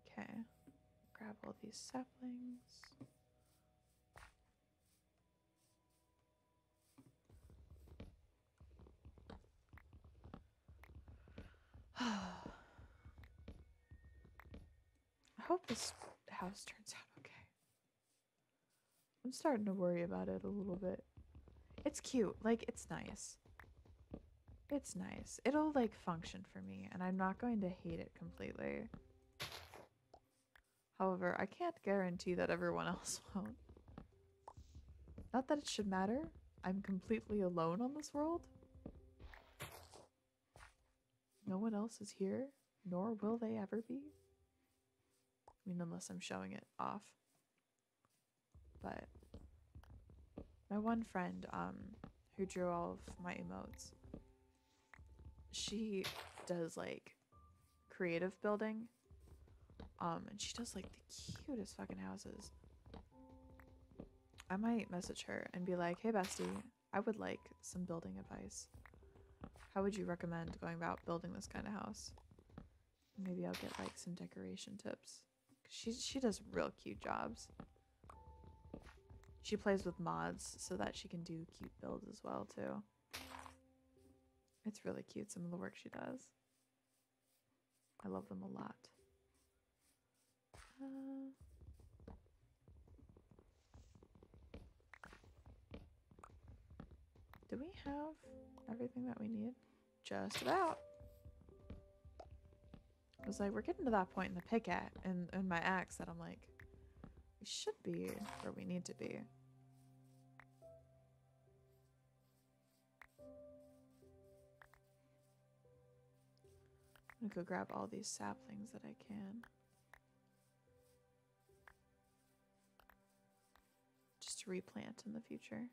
Okay. Grab all these saplings. I hope this house turns out okay. I'm starting to worry about it a little bit. It's cute. Like, it's nice. It's nice. It'll, like, function for me, and I'm not going to hate it completely. However, I can't guarantee that everyone else won't. Not that it should matter. I'm completely alone on this world. No one else is here, nor will they ever be. I mean, unless I'm showing it off. But my one friend, who drew all of my emotes, she does like creative building. And she does like the cutest fucking houses. I might message her and be like, hey bestie, I would like some building advice. How would you recommend going about building this kind of house? Maybe I'll get like some decoration tips. She does real cute jobs. She plays with mods so that she can do cute builds as well too. It's really cute, some of the work she does. I love them a lot. Do we have everything that we need? Just about. I was like, we're getting to that point in the pickaxe and my axe that I'm like, we should be where we need to be. I'm gonna go grab all these saplings that I can. Just to replant in the future.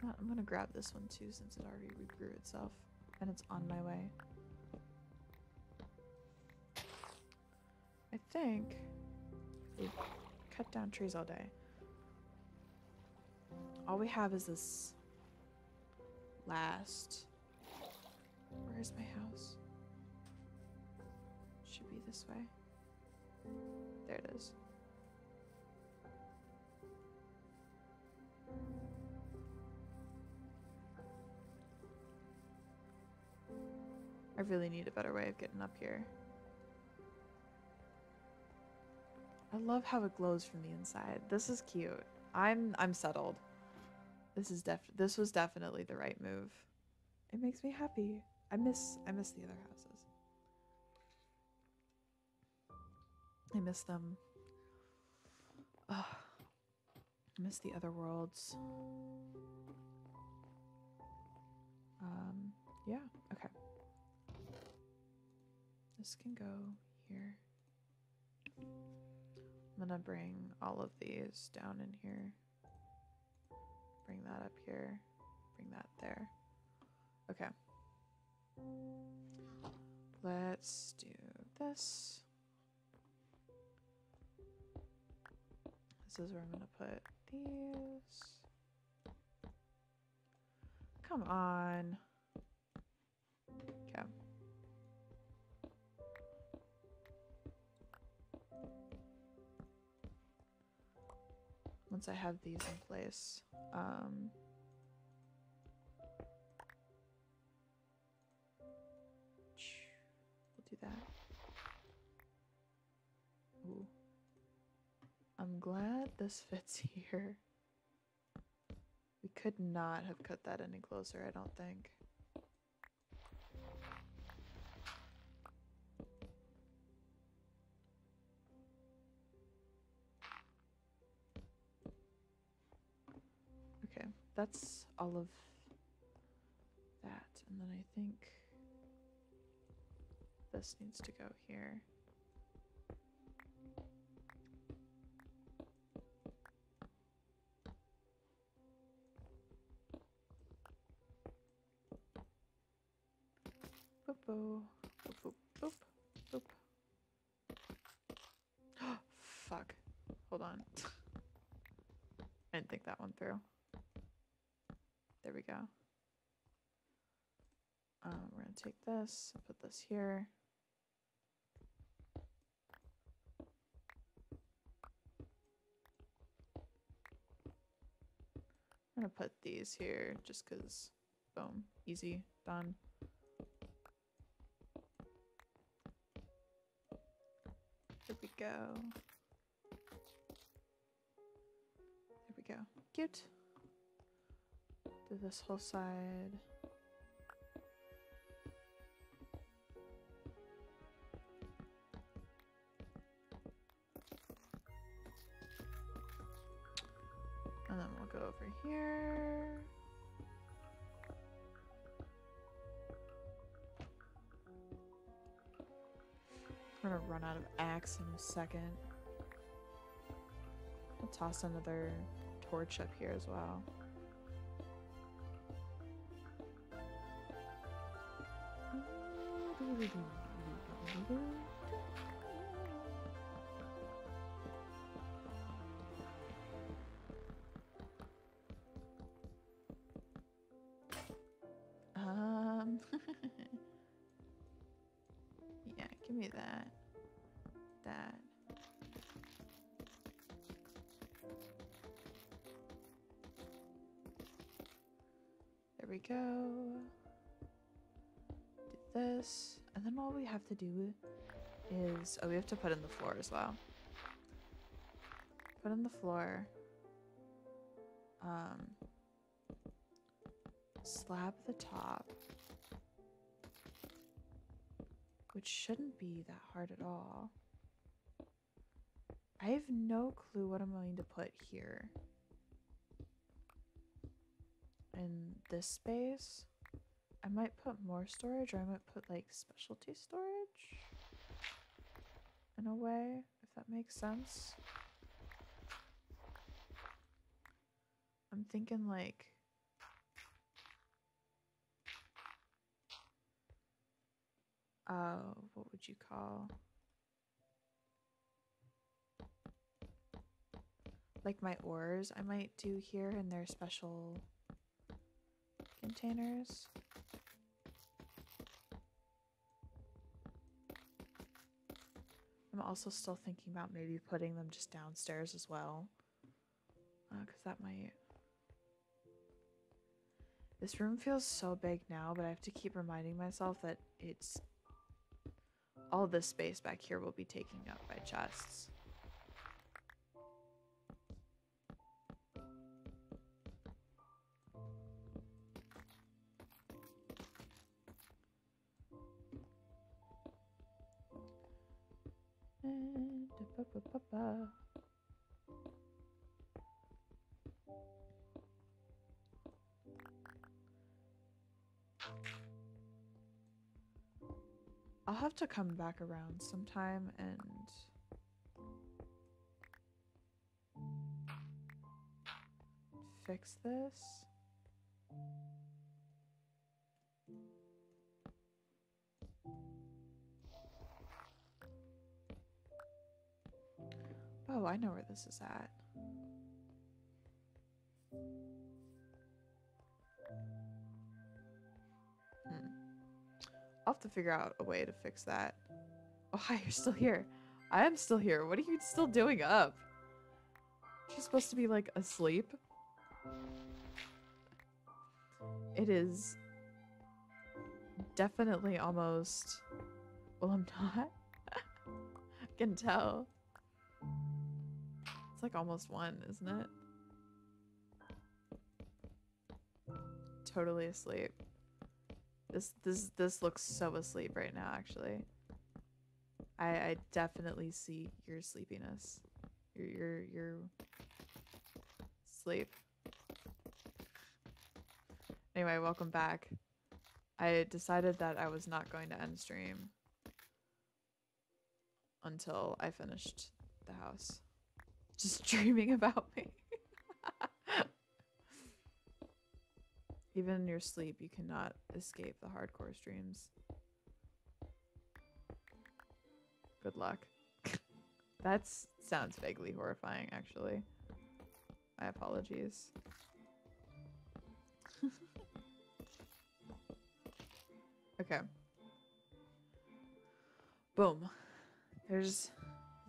I'm gonna grab this one too since it already regrew itself and it's on my way. I think we cut down trees all day. All we have is this last. Where's my house? Should be this way. There it is. I really need a better way of getting up here. I love how it glows from the inside. This is cute. I'm settled. This was definitely the right move. It makes me happy. I miss the other houses. I miss them. Ugh. I miss the other worlds. Yeah, okay. This can go here. I'm gonna bring all of these down in here. Bring that up here. Bring that there. Okay. Let's do this. This is where I'm gonna put these. Come on. Okay. Once I have these in place, we'll do that. Ooh. I'm glad this fits here. We could not have cut that any closer, I don't think. Okay, that's all of that. And then I think this needs to go here. Boop, boop, boop, boop, boop, boop. Fuck. Hold on. I didn't think that one through. There we go. We're gonna take this and put this here. I'm gonna put these here just because, boom, easy, done. There we go. There we go. Cute. Do this whole side. And then we'll go over here. I'm gonna run out of axe in a second. I'll toss another torch up here as well. Yeah, give me that. That. There we go. Do this. And then all we have to do is... Oh, we have to put in the floor as well. Put in the floor. slab the top, which shouldn't be that hard at all. I have no clue what I'm going to put here. In this space, I might put more storage, or I might put like specialty storage in a way, if that makes sense. I'm thinking like what would you call, like my ores I might do here in their special containers. I'm also still thinking about maybe putting them just downstairs as well, because that might... This room feels so big now, but I have to keep reminding myself that it's... all this space back here will be taken up by chests. And I'll have to come back around sometime and fix this. Oh, I know where this is at. I'll have to figure out a way to fix that. Oh, hi, you're still here. I am still here. What are you still doing up? She's supposed to be, like, asleep. It is definitely almost... Well, I'm not. I can tell. It's like almost 1, isn't it? Totally asleep. This looks so asleep right now, actually. I definitely see your sleepiness. Your sleep. Anyway, welcome back. I decided that I was not going to end stream until I finished the house. Just dreaming about me. Even in your sleep, you cannot escape the hardcore streams. Good luck. That sounds vaguely horrifying, actually. My apologies. Okay. Boom. There's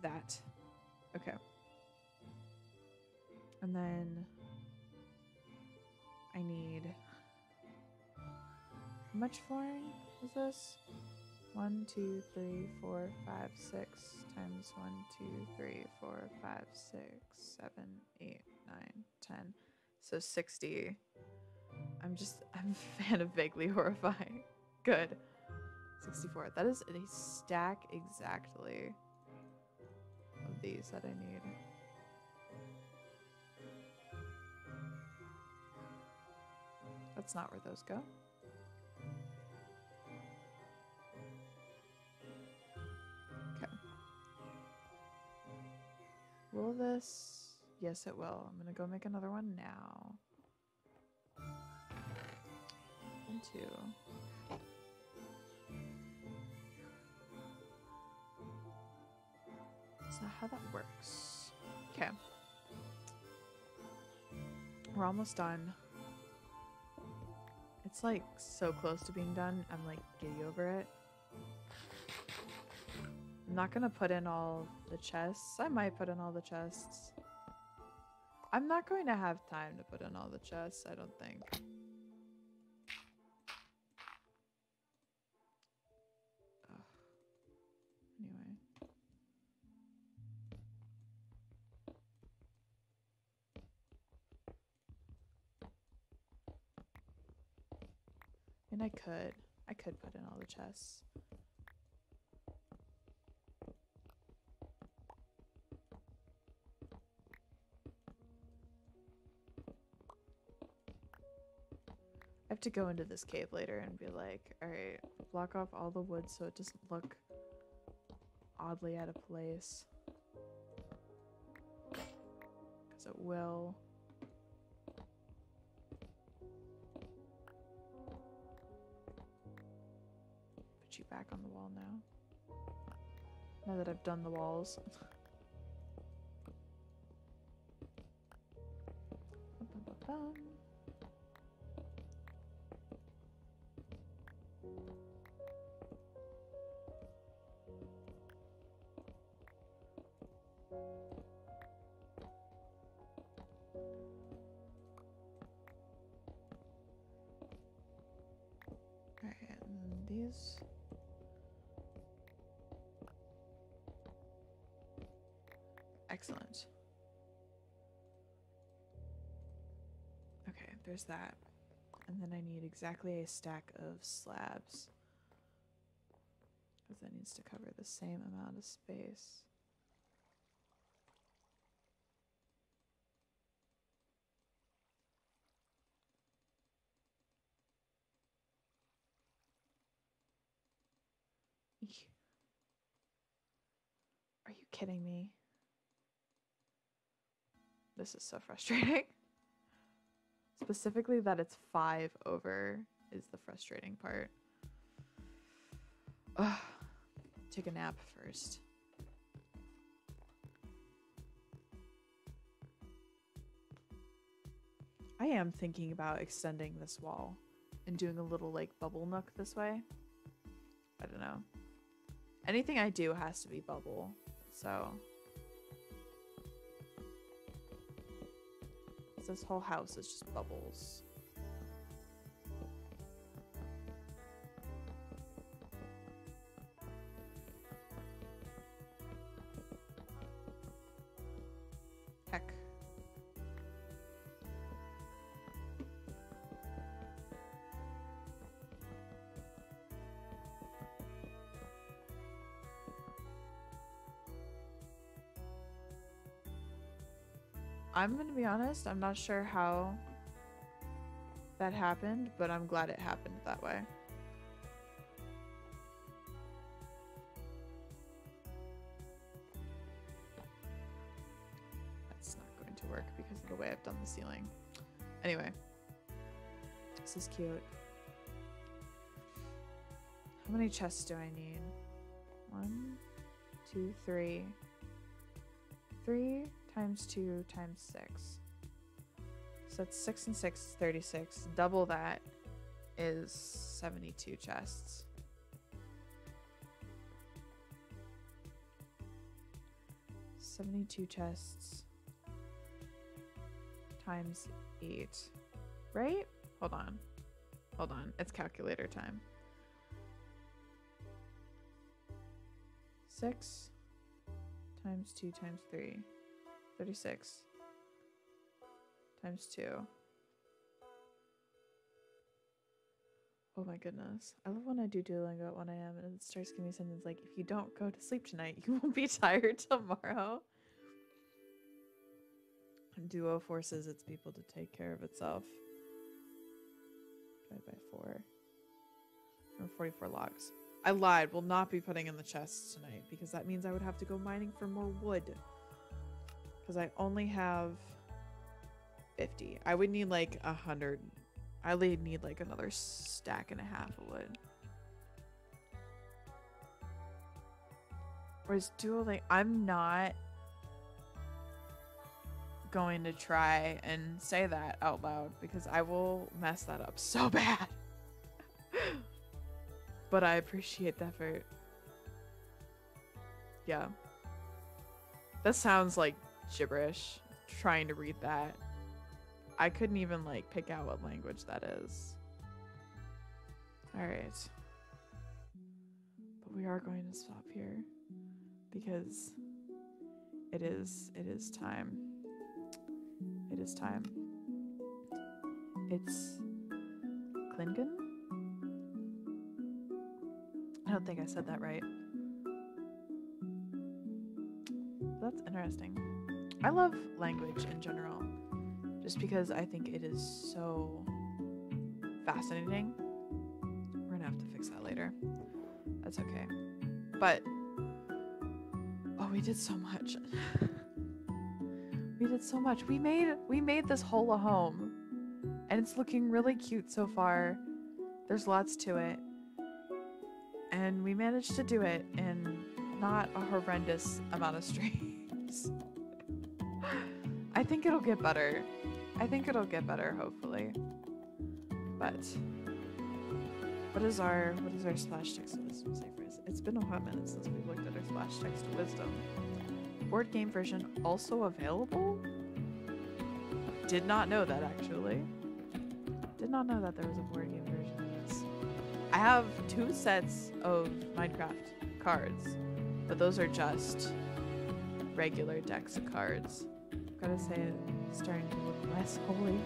that. Okay. And then I need... How much flooring is this? 1, 2, 3, 4, 5, 6 times 1, 2, 3, 4, 5, 6, 7, 8, 9, 10. So 60. I'm a fan of vaguely horrifying. Good. 64. That is a stack exactly of these that I need. That's not where those go. Okay. Will this? Yes, it will. I'm gonna go make another one now. 1, 2. That's not how that works. Okay. We're almost done. It's like so close to being done. I'm like giddy over it. I'm not gonna put in all the chests. I might put in all the chests. I'm not going to have time to put in all the chests, I don't think. Ugh. Anyway. And I could put in all the chests. I have to go into this cave later and be like, alright, block off all the wood so it doesn't look oddly out of place. Because it will. Put you back on the wall now. Now that I've done the walls. Alright, and these. Excellent. Okay, there's that. And then I need exactly a stack of slabs. Because that needs to cover the same amount of space. Eek. Are you kidding me? This is so frustrating. Specifically that it's 5 over is the frustrating part. Ugh. Take a nap first. I am thinking about extending this wall and doing a little like bubble nook this way. I don't know. Anything I do has to be bubble, so. This whole house is just bubbles. Heck. I'm gonna be honest, I'm not sure how that happened, but I'm glad it happened that way. That's not going to work because of the way I've done the ceiling. Anyway, this is cute. How many chests do I need? 1, 2, 3. 3 times 2 times 6. So that's 6 and 6 is 36. Double that is 72 chests. $72 chests times 8. Right? Hold on. Hold on. It's calculator time. 6 times 2 times 3. 36 times 2. Oh my goodness. I love when I do Duolingo at 1 a.m. and it starts giving me something like, if you don't go to sleep tonight, you will be tired tomorrow. And Duo forces its people to take care of itself. Divided by 4. Or 44 logs. I lied. We'll not be putting in the chests tonight because that means I would have to go mining for more wood. Because I only have 50. I would need like 100. I would need like another stack and a half of wood. Whereas Duolingo, I'm not going to try and say that out loud because I will mess that up so bad. But I appreciate the effort. Yeah. That sounds like gibberish, trying to read that. I couldn't even like pick out what language that is. Alright. But we are going to stop here because it is time. It is time. It's Klingon? don't think I said that right. That's interesting. I love language in general, just because I think it is so fascinating. We're gonna have to fix that later. That's okay. But oh, we did so much. We did so much. We made this hole a home, and it's looking really cute so far. There's lots to it, and we managed to do it in not a horrendous amount of streams. I think it'll get better. I think it'll get better, hopefully. But what is our splash text to wisdom say for us? It's been a hot minute since we've looked at our splash text to wisdom. Board game version also available? Did not know that, actually. Did not know that there was a board game version of this. I have 2 sets of Minecraft cards, but those are just regular decks of cards. Gotta say, it's starting to look less holy.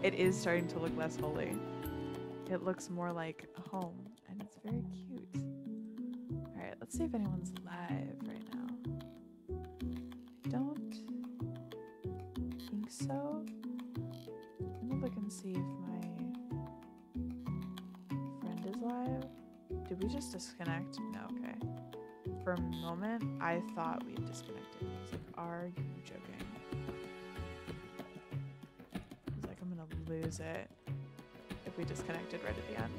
It is starting to look less holy. It looks more like a home, and it's very cute. Alright, let's see if anyone's live right now. I don't think so. Let me look and see if my friend is live. Did we just disconnect? No, okay. For a moment, I thought we had disconnected. I was like, are you joking? I was like, I'm gonna lose it if we disconnected right at the end.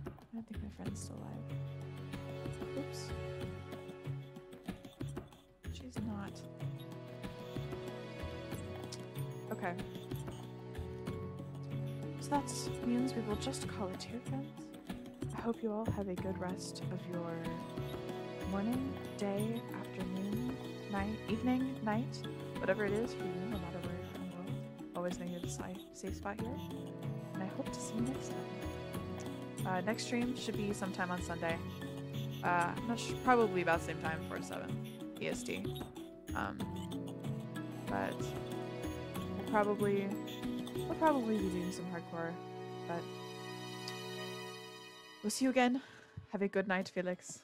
I don't think my friend's still alive. Oops. She's not. Okay. So that means we will just call it here, friends. I hope you all have a good rest of your morning, day, afternoon, night, evening, night, whatever it is for you, no matter where you're in the world. Always know you're the safe spot here. And I hope to see you next time. Next stream should be sometime on Sunday. I'm not sure, probably about the same time, 4 to 7 EST. But we'll probably be doing some hardcore. But we'll see you again. Have a good night, Felix.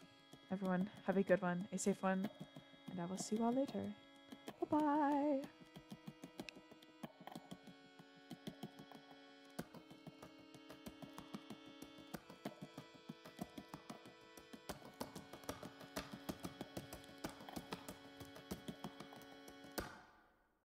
Everyone, have a good one, a safe one, and I will see you all later. Bye-bye.